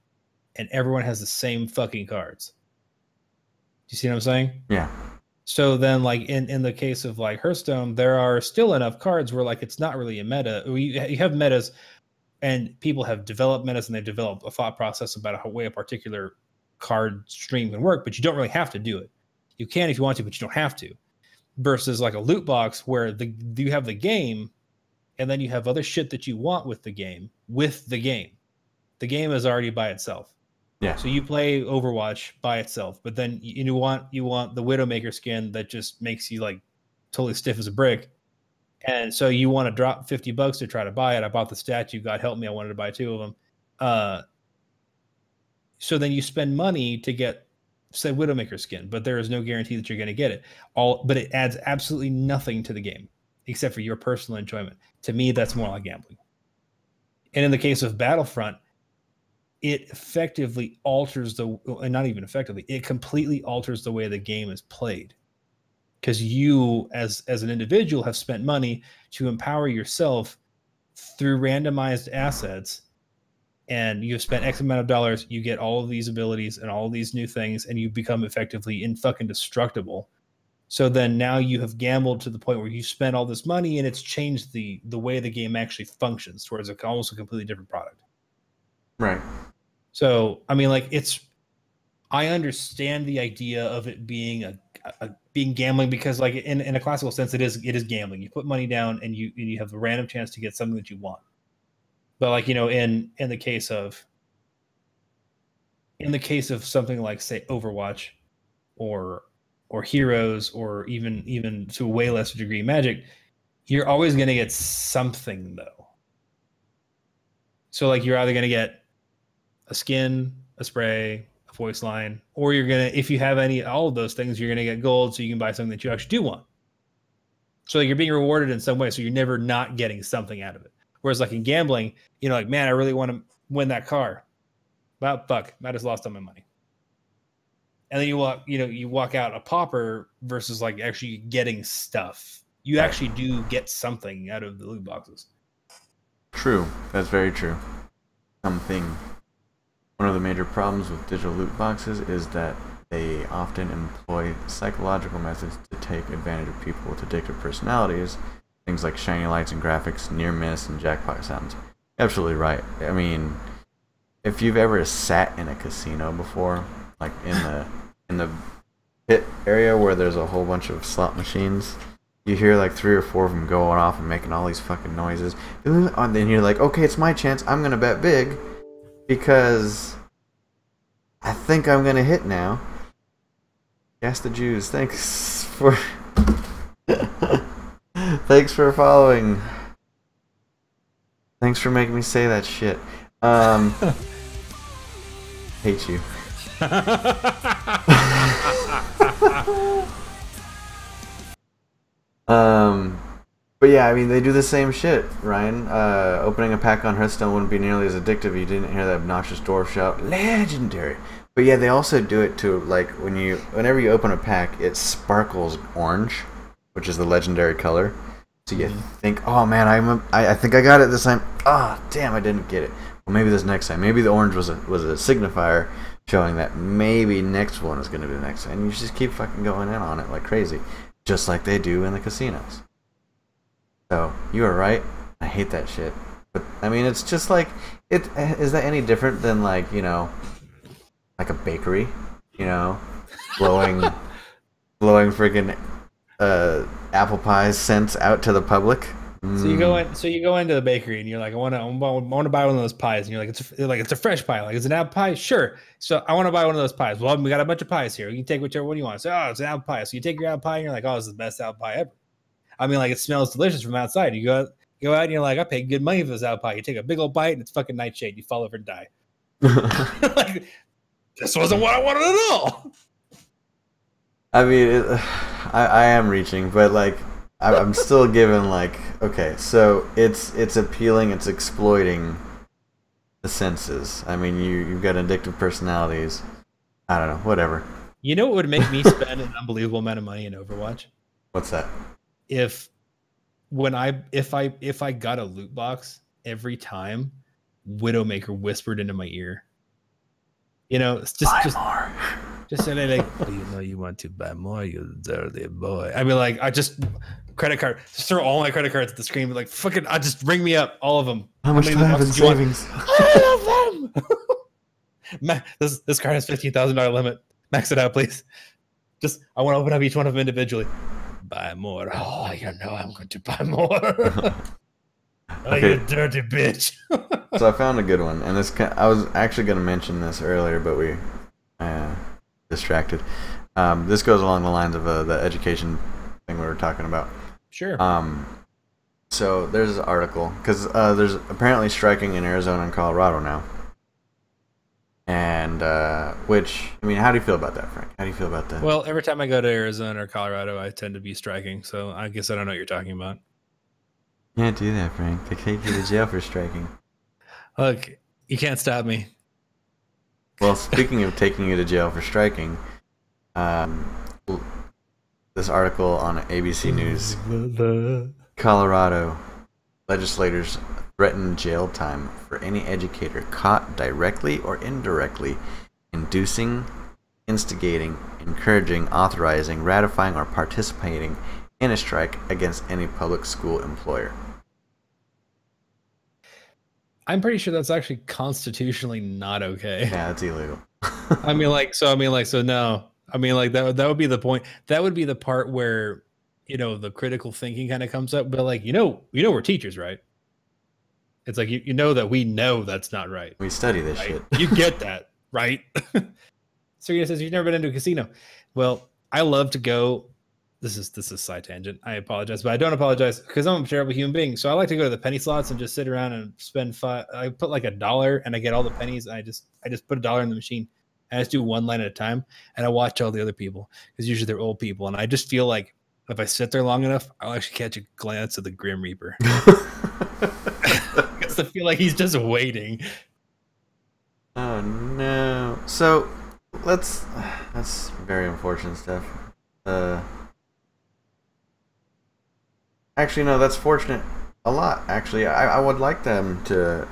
and everyone has the same fucking cards. Do you see what I'm saying? Yeah. So then, like in the case of like Hearthstone, there are still enough cards where like it's not really a meta. You have metas, and people have developed metas, and they've developed a thought process about how way a particular card stream can work. But you don't really have to do it. You can if you want to, but you don't have to. Versus like a loot box where you have the game, and then you have other shit that you want with the game. The game is already by itself. Yeah. So you play Overwatch by itself, but then you want the Widowmaker skin that just makes you like totally stiff as a brick, and so you want to drop $50 to try to buy it. I bought the statue. God help me, I wanted to buy 2 of them. So then you spend money to get said Widowmaker skin, but there is no guarantee that you're going to get it. But it adds absolutely nothing to the game except for your personal enjoyment. To me, that's more like gambling. And in the case of Battlefront, it effectively alters not even effectively, it completely alters the way the game is played. Because you, as an individual, have spent money to empower yourself through randomized assets, and you've spent X amount of dollars, you get all of these abilities and all of these new things, and you become effectively indestructible. So then now you have gambled to the point where you spent all this money, and it's changed the way the game actually functions towards almost a completely different product. Right. So, I mean, like I understand the idea of it being being gambling because, like, in a classical sense, it is gambling. You put money down and you have a random chance to get something that you want. But like, in the case of something like, say, Overwatch or Heroes, or even to a way lesser degree Magic, you're always going to get something though. So like you're either going to get a skin, a spray, a voice line, or you're going to, if you have all of those things, you're going to get gold so you can buy something that you actually do want. So like you're being rewarded in some way, so you're never not getting something out of it. Whereas like in gambling, like, man, I really want to win that car. Well, fuck, I just lost all my money. And then you walk out a pauper versus like actually getting stuff. You actually do get something out of the loot boxes. True. That's very true. One of the major problems with digital loot boxes is that they often employ psychological methods to take advantage of people with addictive personalities. Things like shiny lights and graphics, near miss, and jackpot sounds. Absolutely right. I mean, if you've ever sat in a casino before, like in the pit area where there's a whole bunch of slot machines, you hear like 3 or 4 of them going off and making all these fucking noises. And then you're like, okay, it's my chance. I'm gonna bet big because I think I'm gonna hit now. Gas the Jews. Thanks for following. Thanks for making me say that shit. Hate you. But yeah, I mean, they do the same shit, Ryan. Opening a pack on Hearthstone wouldn't be nearly as addictive if you didn't hear that obnoxious dwarf shout, "Legendary!" But yeah, they also do it to, like, whenever you open a pack, it sparkles orange, which is the legendary color. So you think, oh man, I think I got it this time. Ah, damn, I didn't get it. Well, maybe this next time. Maybe the orange was a signifier showing that maybe next one is going to be the next time. And you just keep fucking going in on it like crazy, just like they do in the casinos. So you are right. I hate that shit. But I mean, it's just like it. Is that any different than like like a bakery, blowing freaking apple pie scents out to the public? So you go in. So you go into the bakery and you're like, I want to buy one of those pies. And you're like, it's a fresh pie. Like, it's an apple pie. Sure. So I want to buy one of those pies. Well, we got a bunch of pies here. You can take whichever one you want. So, oh, it's an apple pie. So you take your apple pie and you're like, oh, this is the best apple pie ever. I mean, like, it smells delicious from outside. You go out and you're like, I paid good money for this apple pie. You take a big old bite and it's fucking nightshade. You fall over and die. Like, this wasn't what I wanted at all. I mean, I am reaching, but like, I'm still given like, okay, so it's appealing, it's exploiting the senses. I mean, you've got addictive personalities. I don't know, whatever. You know what would make me spend an unbelievable amount of money in Overwatch? What's that? If I got a loot box every time Widowmaker whispered into my ear. You know, it's just more. Just say like, oh, you know, you want to buy more, you dirty boy. I mean, like, I just credit card, just throw all my credit cards at the screen, be like, fucking, just ring me up, all of them. How much do I have in savings? I love them. This card has $15,000 limit. Max it out, please. Just, I want to open up each one of them individually. Buy more. Oh, you know, I'm going to buy more. Oh, okay. You dirty bitch. So I found a good one, and I was actually going to mention this earlier, but we distracted. This goes along the lines of the education thing we were talking about. Sure. So there's an article, because there's apparently striking in Arizona and Colorado now. And, which, I mean, how do you feel about that, Frank? How do you feel about that? Well, every time I go to Arizona or Colorado, I tend to be striking, so I guess I don't know what you're talking about. You can't do that, Frank. They take you to jail for striking. Look, you can't stop me. Well, speaking of taking you to jail for striking, this article on ABC News, Colorado legislators threaten jail time for any educator caught directly or indirectly inducing, instigating, encouraging, authorizing, ratifying, or participating in a strike against any public school employer. I'm pretty sure that's actually constitutionally not okay. Yeah, it's illegal. I mean, no. I mean, like, that would be the point. That would be the part where, you know, the critical thinking kind of comes up. But like, you know, we're teachers, right? It's like, you know that we know that's not right. We study this right? shit. You get that, right? Serena says you've never been into a casino. Well, I love to go. This is a side tangent. I apologize, but I don't apologize because I'm a terrible human being. So I like to go to the penny slots and just sit around and spend I put like $1 and I get all the pennies. And I just put $1 in the machine and I just do one line at a time. And I watch all the other people because usually they're old people. And I just feel like if I sit there long enough, I'll actually catch a glance of the Grim Reaper. Because I feel like he's just waiting. Oh no! So that's very unfortunate stuff. Actually, no, that's fortunate a lot. Actually, I would like them to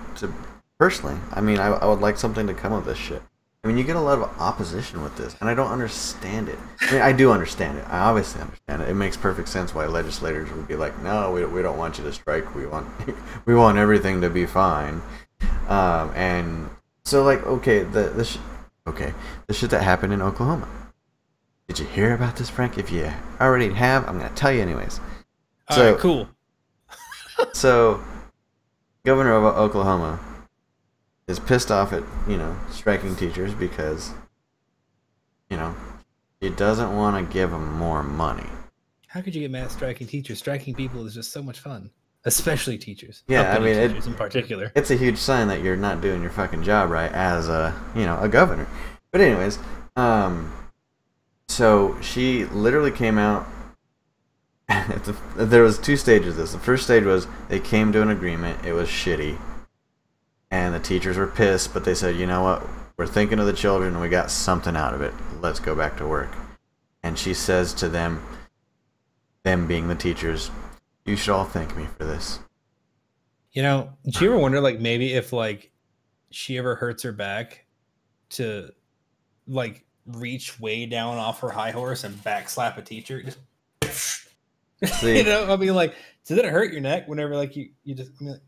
personally. I mean, I would like something to come of this shit. I mean, you get a lot of opposition with this, and I don't understand it. I mean, I do understand it. I obviously understand it. It makes perfect sense why legislators would be like, no, we don't want you to strike. We want everything to be fine. And so, like, okay, the shit that happened in Oklahoma. Did you hear about this, Frank? If you already have, I'm gonna tell you anyways. All right, cool. So, governor of Oklahoma is pissed off at, you know, striking teachers because, you know, he doesn't want to give them more money. How could you get mad at striking teachers? Striking people is just so much fun, especially teachers. Yeah, I mean, teachers in particular. It's a huge sign that you're not doing your fucking job right as a governor. But anyways, so she literally came out. There was 2 stages of this. The first stage was they came to an agreement. It was shitty. And the teachers were pissed, but they said, you know what? We're thinking of the children and we got something out of it. Let's go back to work. And she says to them being the teachers, you should all thank me for this. You know, do you ever wonder, like, maybe if, like, she ever hurts her back to, like, reach way down off her high horse and backslap a teacher? Just... See, you know, I mean, like, does it hurt your neck whenever, like, you just... I mean, like...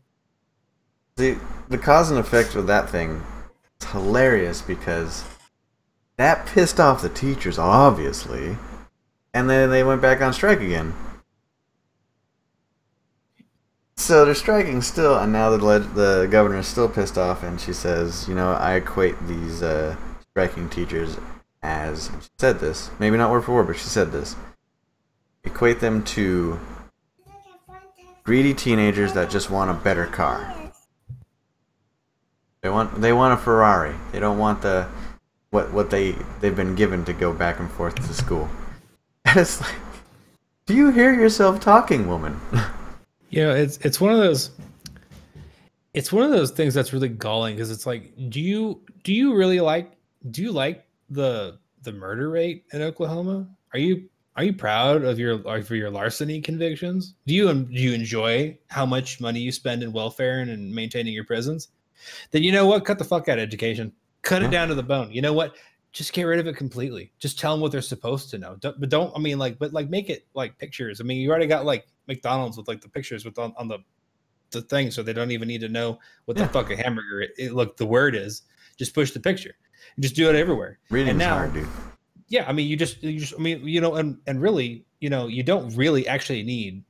See, the cause and effect of that thing is hilarious because that pissed off the teachers, obviously, and then they went back on strike again. So they're striking still, and now the governor is still pissed off, and she says, I equate these striking teachers as, she said this, maybe not word for word, but she said this, equate them to greedy teenagers that just want a better car. They want a Ferrari. They don't want what they've been given to go back and forth to school. And it's like, do you hear yourself talking, woman? It's one of those. It's one of those things that's really galling, because it's like, do you like the murder rate in Oklahoma? Are you proud of your larceny convictions? Do you enjoy how much money you spend in welfare and maintaining your prisons? Then you know what? Cut the fuck out of education. Cut it down to the bone. You know what? Just get rid of it completely. Just tell them what they're supposed to know. But make it like pictures. I mean, you already got like McDonald's with like the pictures with on the thing, so they don't even need to know what the fuck a hamburger the word is. Just push the picture. Just do it everywhere. Reading's hard, dude. Yeah, I mean, and really, you don't really actually need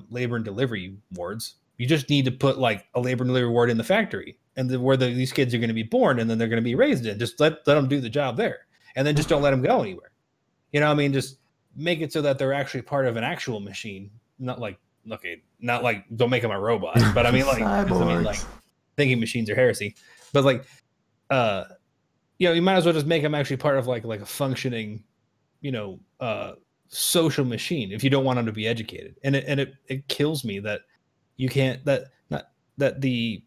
labor and delivery wards. You just need to put like a labor and delivery ward in the factory, and where these kids are going to be born, and then they're going to be raised in. Just let them do the job there, and then just don't let them go anywhere. Just make it so that they're actually part of an actual machine, not like don't make them a robot, but I mean like thinking machines are heresy, but like you might as well just make them actually part of like a functioning, social machine if you don't want them to be educated. And it kills me that you can't that the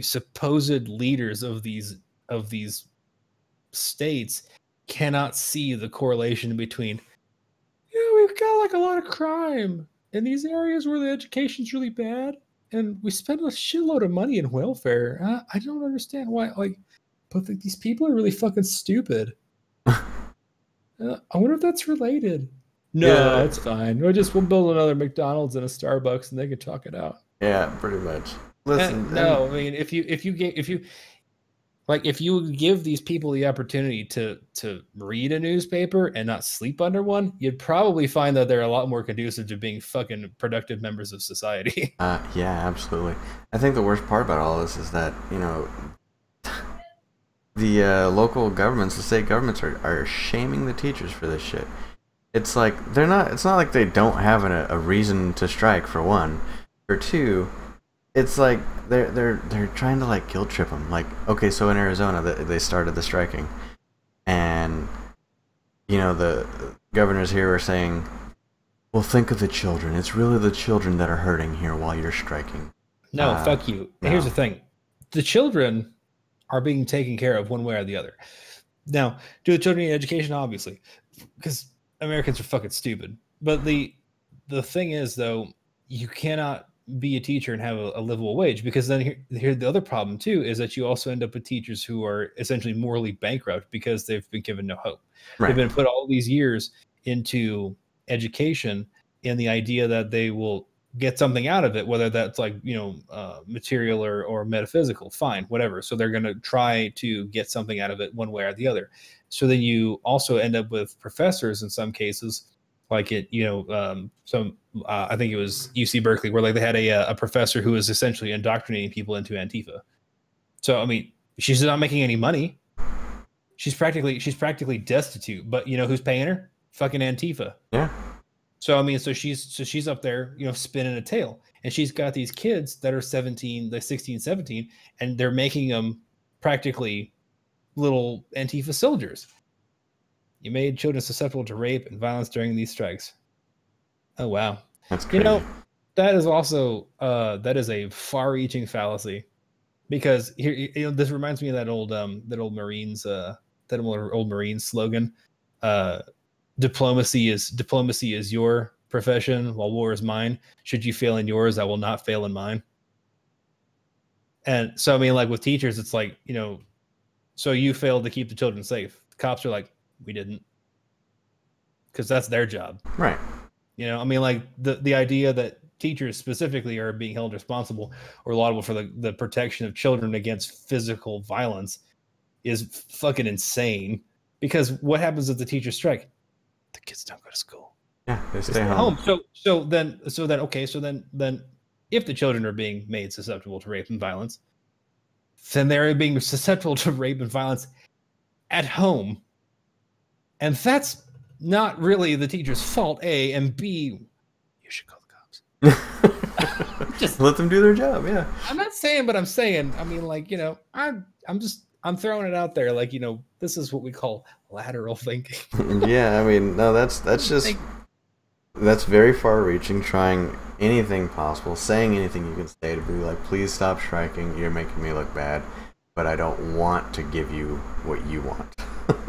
supposed leaders of these states cannot see the correlation between, we've got like a lot of crime in these areas where the education's really bad, and we spend a shitload of money in welfare. I don't understand why, but these people are really fucking stupid. I wonder if that's related. No, it's fine. We'll build another McDonald's and a Starbucks, and they can talk it out. Yeah, pretty much. Listen, I mean, if you give these people the opportunity to read a newspaper and not sleep under one, you'd probably find that they're a lot more conducive to being fucking productive members of society. Yeah, absolutely. I think the worst part about all this is that, the local governments, the state governments are shaming the teachers for this shit. It's like it's not like they don't have a reason to strike, for one. For two, it's like they're trying to like guilt trip them. Like, okay, so in Arizona they started the striking, and the governors here are saying, well, think of the children. It's really the children that are hurting here while you're striking. No, fuck you. No. Here's the thing. The children are being taken care of one way or the other. Now, do the children need education? Obviously, because Americans are fucking stupid. But the thing is, though, you cannot be a teacher and have a livable wage, because then here the other problem too is that you also end up with teachers who are essentially morally bankrupt because they've been given no hope. Right. They've been put all these years into education in the idea that they will get something out of it, whether that's like material or metaphysical, fine, whatever. So they're going to try to get something out of it one way or the other. So then you also end up with professors in some cases, like I think it was UC Berkeley, where like they had a professor who was essentially indoctrinating people into Antifa. So I mean, she's not making any money. She's practically destitute. But who's paying her? Fucking Antifa. Yeah. So I mean, she's up there, spinning a tail, and she's got these kids that are 16, 17, and they're making them practically little Antifa soldiers. You made children susceptible to rape and violence during these strikes. Oh wow, that's crazy. That is also that is a far-reaching fallacy, because here this reminds me of that old Marines old Marines slogan. Diplomacy is your profession, while war is mine. Should you fail in yours, I will not fail in mine. And so I mean, like with teachers, it's like so you failed to keep the children safe. The cops are like, we didn't, because that's their job, right? I mean, like the idea that teachers specifically are being held responsible or liable for the protection of children against physical violence is fucking insane. Because what happens if the teachers strike? The kids don't go to school. Yeah, they stay home. So then if the children are being made susceptible to rape and violence, then they're being susceptible to rape and violence at home. And that's not really the teacher's fault, A, and B, you should call the cops. Just let them do their job, yeah. I'm not saying, but I'm saying, I mean, like, I'm throwing it out there, like, this is what we call lateral thinking. Yeah, I mean, no, that's just, that's very far-reaching, trying anything possible, saying anything you can say to be like, please stop striking, you're making me look bad, but I don't want to give you what you want.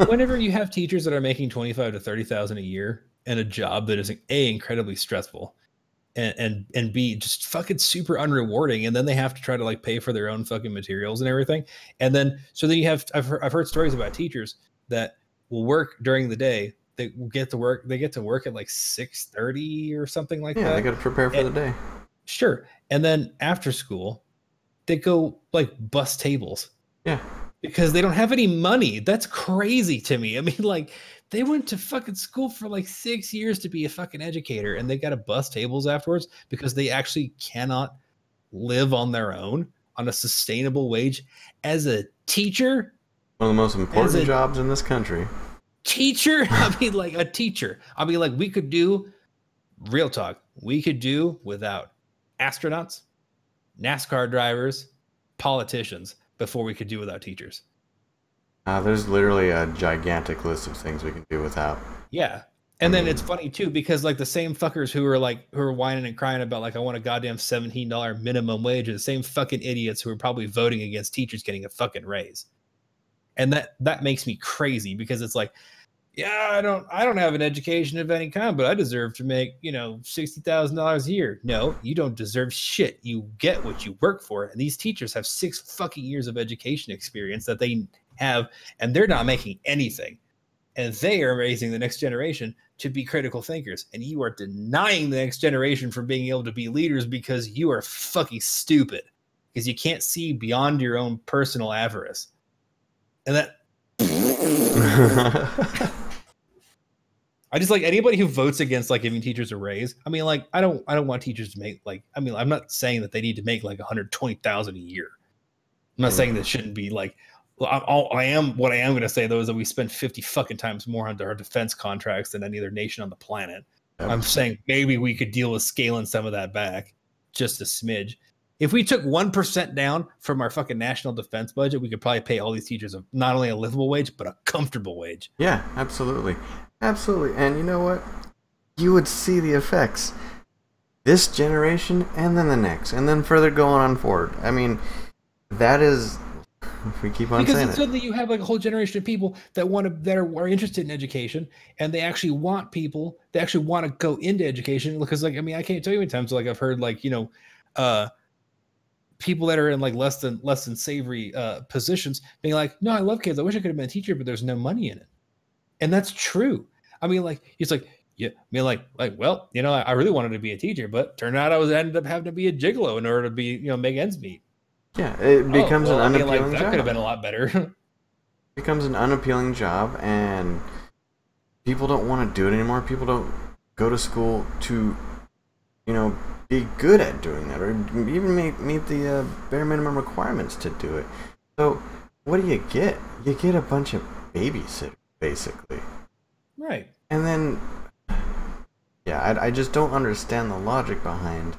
Whenever you have teachers that are making $25,000 to $30,000 a year and a job that is A, incredibly stressful, and B, just fucking super unrewarding, and then they have to try to like pay for their own fucking materials and everything, and then you have I've heard stories about teachers that will work during the day. They get to work at like 6:30 or something like that. Yeah, they got to prepare for the day. Sure, and then after school, they go like bust tables. Yeah. Because they don't have any money. That's crazy to me. I mean, like, they went to fucking school for like 6 years to be a fucking educator, and they got to bust tables afterwards because they actually cannot live on their own on a sustainable wage as a teacher. One of the most important jobs in this country. Teacher? I mean, like, a teacher. I mean, like, we could do, real talk, we could do without astronauts, NASCAR drivers, politicians, before we could do without teachers. There's literally a gigantic list of things we can do without. Yeah. And then it's funny too, because like the same fuckers who are whining and crying about like, I want a goddamn $17 minimum wage, are the same fucking idiots who are probably voting against teachers getting a fucking raise. And that makes me crazy, because it's like, yeah, I don't have an education of any kind, but I deserve to make, $60,000 a year. No, you don't deserve shit. You get what you work for. And these teachers have 6 fucking years of education experience that they have, and they're not making anything. And they are raising the next generation to be critical thinkers. And you are denying the next generation from being able to be leaders because you are fucking stupid, because you can't see beyond your own personal avarice. And that I just, like, anybody who votes against like giving teachers a raise. I mean, like, I don't want teachers to make like, I mean, I'm not saying that they need to make like $120,000 a year. I'm not saying that shouldn't be like, what I am going to say though is that we spend 50 fucking times more on our defense contracts than any other nation on the planet. Yep. I'm saying maybe we could deal with scaling some of that back just a smidge. If we took 1% down from our fucking national defense budget, we could probably pay all these teachers not only a livable wage, but a comfortable wage. Yeah, absolutely. Absolutely. And you know what? You would see the effects this generation and then the next, and then further going on forward. I mean, that is, if we keep on saying it. Because suddenly you have like a whole generation of people that are interested in education, and they actually want to go into education. Because, like, I mean, I can't tell you how many times like I've heard like, people that are in like less than savory positions being like, no, I love kids. I wish I could have been a teacher, but there's no money in it. And that's true. I mean, like, it's like, yeah, I mean, like, well, I really wanted to be a teacher, but turned out ended up having to be a gigolo in order to be, make ends meet. Yeah, it becomes an unappealing job. That could have been a lot better. It becomes an unappealing job, and people don't want to do it anymore. People don't go to school to, be good at doing that, or even meet the bare minimum requirements to do it. So what do you get? You get a bunch of babysitters, basically. Right. And then, yeah, I just don't understand the logic behind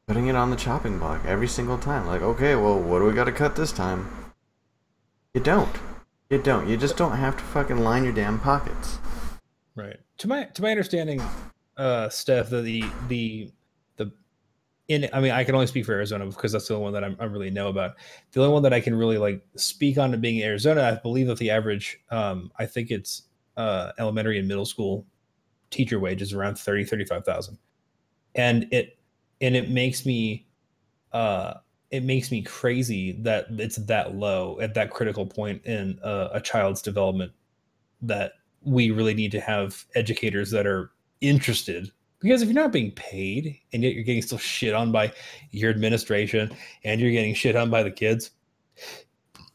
putting it on the chopping block every single time. Like, okay, well, what do we got to cut this time? You don't. You just don't have to fucking line your damn pockets. Right. To my understanding, Steph, I mean, I can only speak for Arizona because that's the only one that I really know about. The only one that I can really like speak on to being Arizona, I believe that the average, I think it's elementary and middle school teacher wage is around 35,000, and it makes me crazy that it's that low at that critical point in a child's development, that we really need to have educators that are interested. Because if you're not being paid and yet you're getting still shit on by your administration and you're getting shit on by the kids,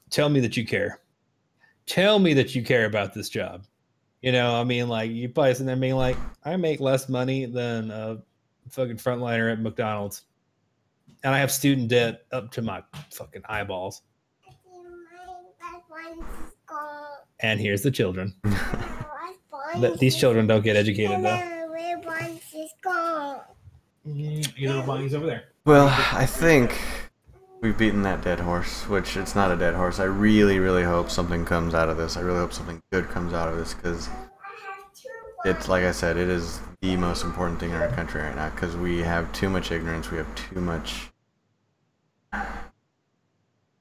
tell me that you care. Tell me that you care about this job. I mean, like, you probably sitting there being like, I make less money than a fucking frontliner at McDonald's, and I have student debt up to my fucking eyeballs. And here's the children. These children don't get educated though. Your little bunny's over there. Well, I think we've beaten that dead horse, which it's not a dead horse. I really, really hope something comes out of this. I really hope something good comes out of this, because it's, like I said, it is the most important thing in our country right now, because we have too much ignorance. We have too much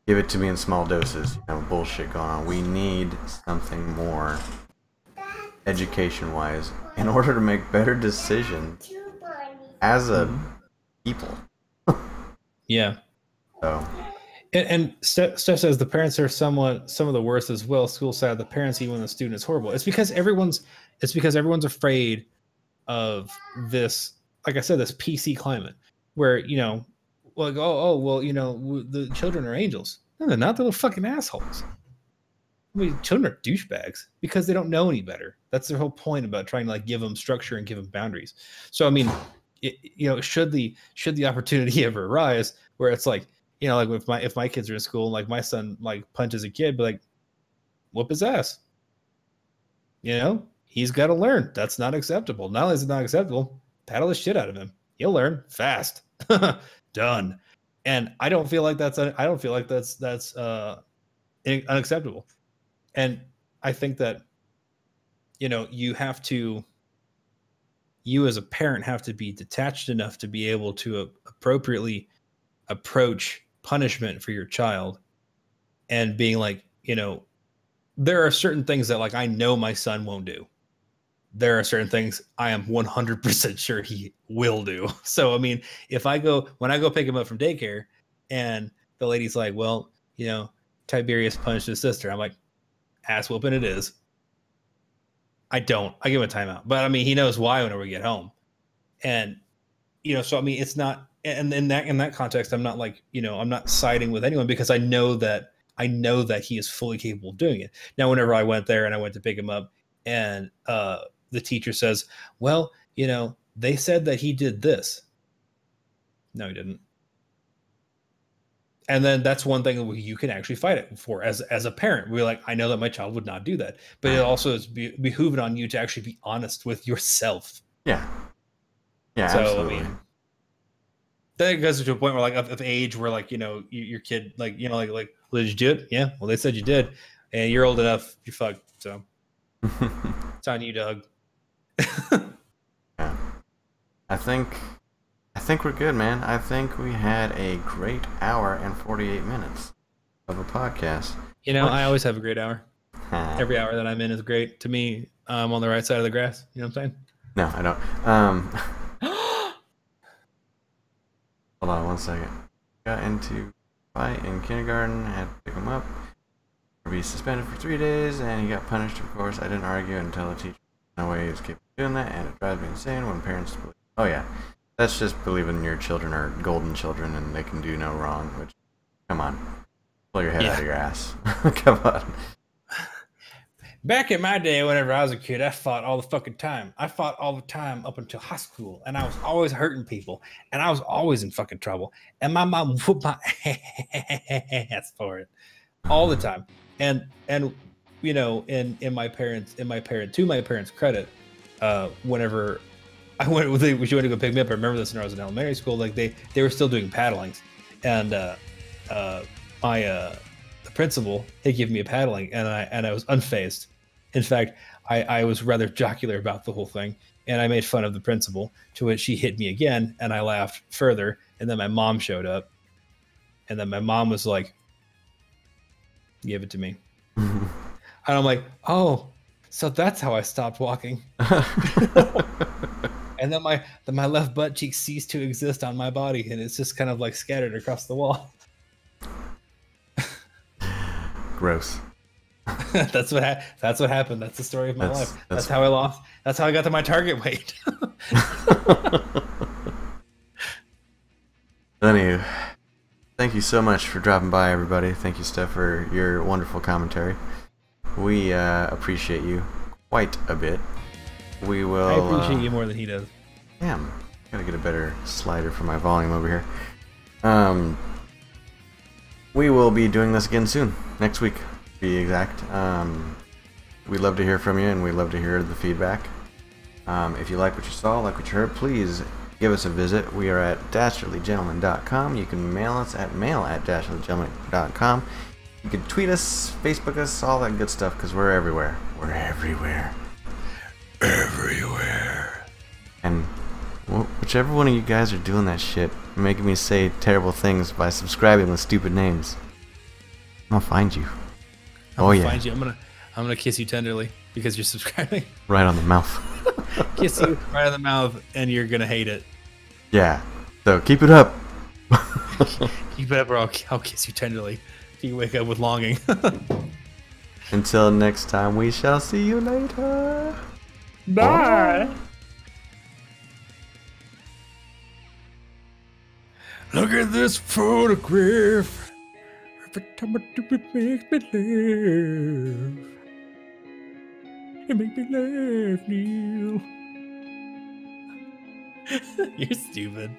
give it to me in small doses, bullshit going on. We need something more education-wise in order to make better decisions as a people. Yeah. So. And Steph says the parents are some of the worst as well. School side, the parents, even when the student is horrible. It's because everyone's afraid of this. Like I said, this PC climate where like the children are angels. No, they're not. They're little fucking assholes. I mean, children are douchebags because they don't know any better. That's their whole point about trying to give them structure and give them boundaries. So I mean, should the opportunity ever arise where it's like if my kids are in school and my son punches a kid, but whoop his ass. He's got to learn. That's not acceptable. Not only is it not acceptable, paddle the shit out of him. He'll learn fast. Done. And I don't feel like that's unacceptable. And I think that you as a parent have to be detached enough to be able to appropriately approach punishment for your child, and being there are certain things that I know my son won't do. There are certain things I am 100% sure he will do. So I mean, when I go pick him up from daycare and the lady's like, well, Tiberius punched his sister, I'm like, ass whooping it is. I give him a timeout, but I mean, he knows why whenever we get home. And, so I mean, it's not, and in that context, I'm not I'm not siding with anyone, because I know that he is fully capable of doing it. Now, whenever I went there and I went to pick him up, and the teacher says, well, they said that he did this. No, he didn't. And then that's one thing that you can actually fight it for as a parent. We're like, I know that my child would not do that, but it also is behooving on you to actually be honest with yourself. Yeah. Yeah, so, absolutely. I mean, then it goes to a point where of age where your kid, well, did you do it? Yeah. Well, they said you did, and you're old enough, you're fucked. So it's on you, Doug. Yeah. I think we're good, man. I think we had a great hour and 48 minutes of a podcast. I always have a great hour. Every hour that I'm in is great. To me, I'm on the right side of the grass. You know what I'm saying? No, I don't. Hold on one second. Got into a fight in kindergarten. Had to pick him up. Be suspended for 3 days, and he got punished, of course. I didn't argue until the teacher no way he was capable of doing that, and it drives me insane when parents believe. Oh yeah, that's just believing your children are golden children and they can do no wrong. Which, come on, pull your head out of your ass. Come on. Back in my day, whenever I was a kid, I fought all the fucking time. I fought all the time up until high school, and I was always hurting people, and I was always in fucking trouble. And my mom whooped my ass for it all the time. And in my parents' credit, whenever she went to go pick me up, I remember this when I was in elementary school. They were still doing paddlings, and the principal had given me a paddling, and I was unfazed. In fact, I was rather jocular about the whole thing, and I made fun of the principal, to which she hit me again, and I laughed further. And then my mom showed up, and then my mom was like, "Give it to me." And I'm like, "Oh, so that's how I stopped walking." And then my left butt cheek ceased to exist on my body, and it's just kind of scattered across the wall. Gross. That's what happened. That's the story of my life. That's how I lost. That's how I got to my target weight. Anywho, thank you so much for dropping by, everybody. Thank you, Steph, for your wonderful commentary. We appreciate you quite a bit. We will. I appreciate you more than he does. Damn. Gotta get a better slider for my volume over here. We will be doing this again soon. Next week, to be exact. We'd love to hear from you, and we'd love to hear the feedback. If you like what you saw, like what you heard, please give us a visit. We are at dastardlygentleman.com. You can mail us at mail@dastardlygentleman.com. You can tweet us, Facebook us, all that good stuff, because we're everywhere. We're everywhere. Everywhere. And whichever one of you guys are doing that shit, making me say terrible things by subscribing with stupid names, I'm gonna find you. I'm gonna find you. I'm gonna kiss you tenderly because you're subscribing. Right on the mouth. Kiss you right on the mouth, and you're gonna hate it. Yeah. So keep it up. Keep it up, or I'll kiss you tenderly. You wake up with longing. Until next time, we shall see you later. Bye. Look at this photograph. Every time I do it makes me laugh. It makes me laugh, Neil. You're stupid.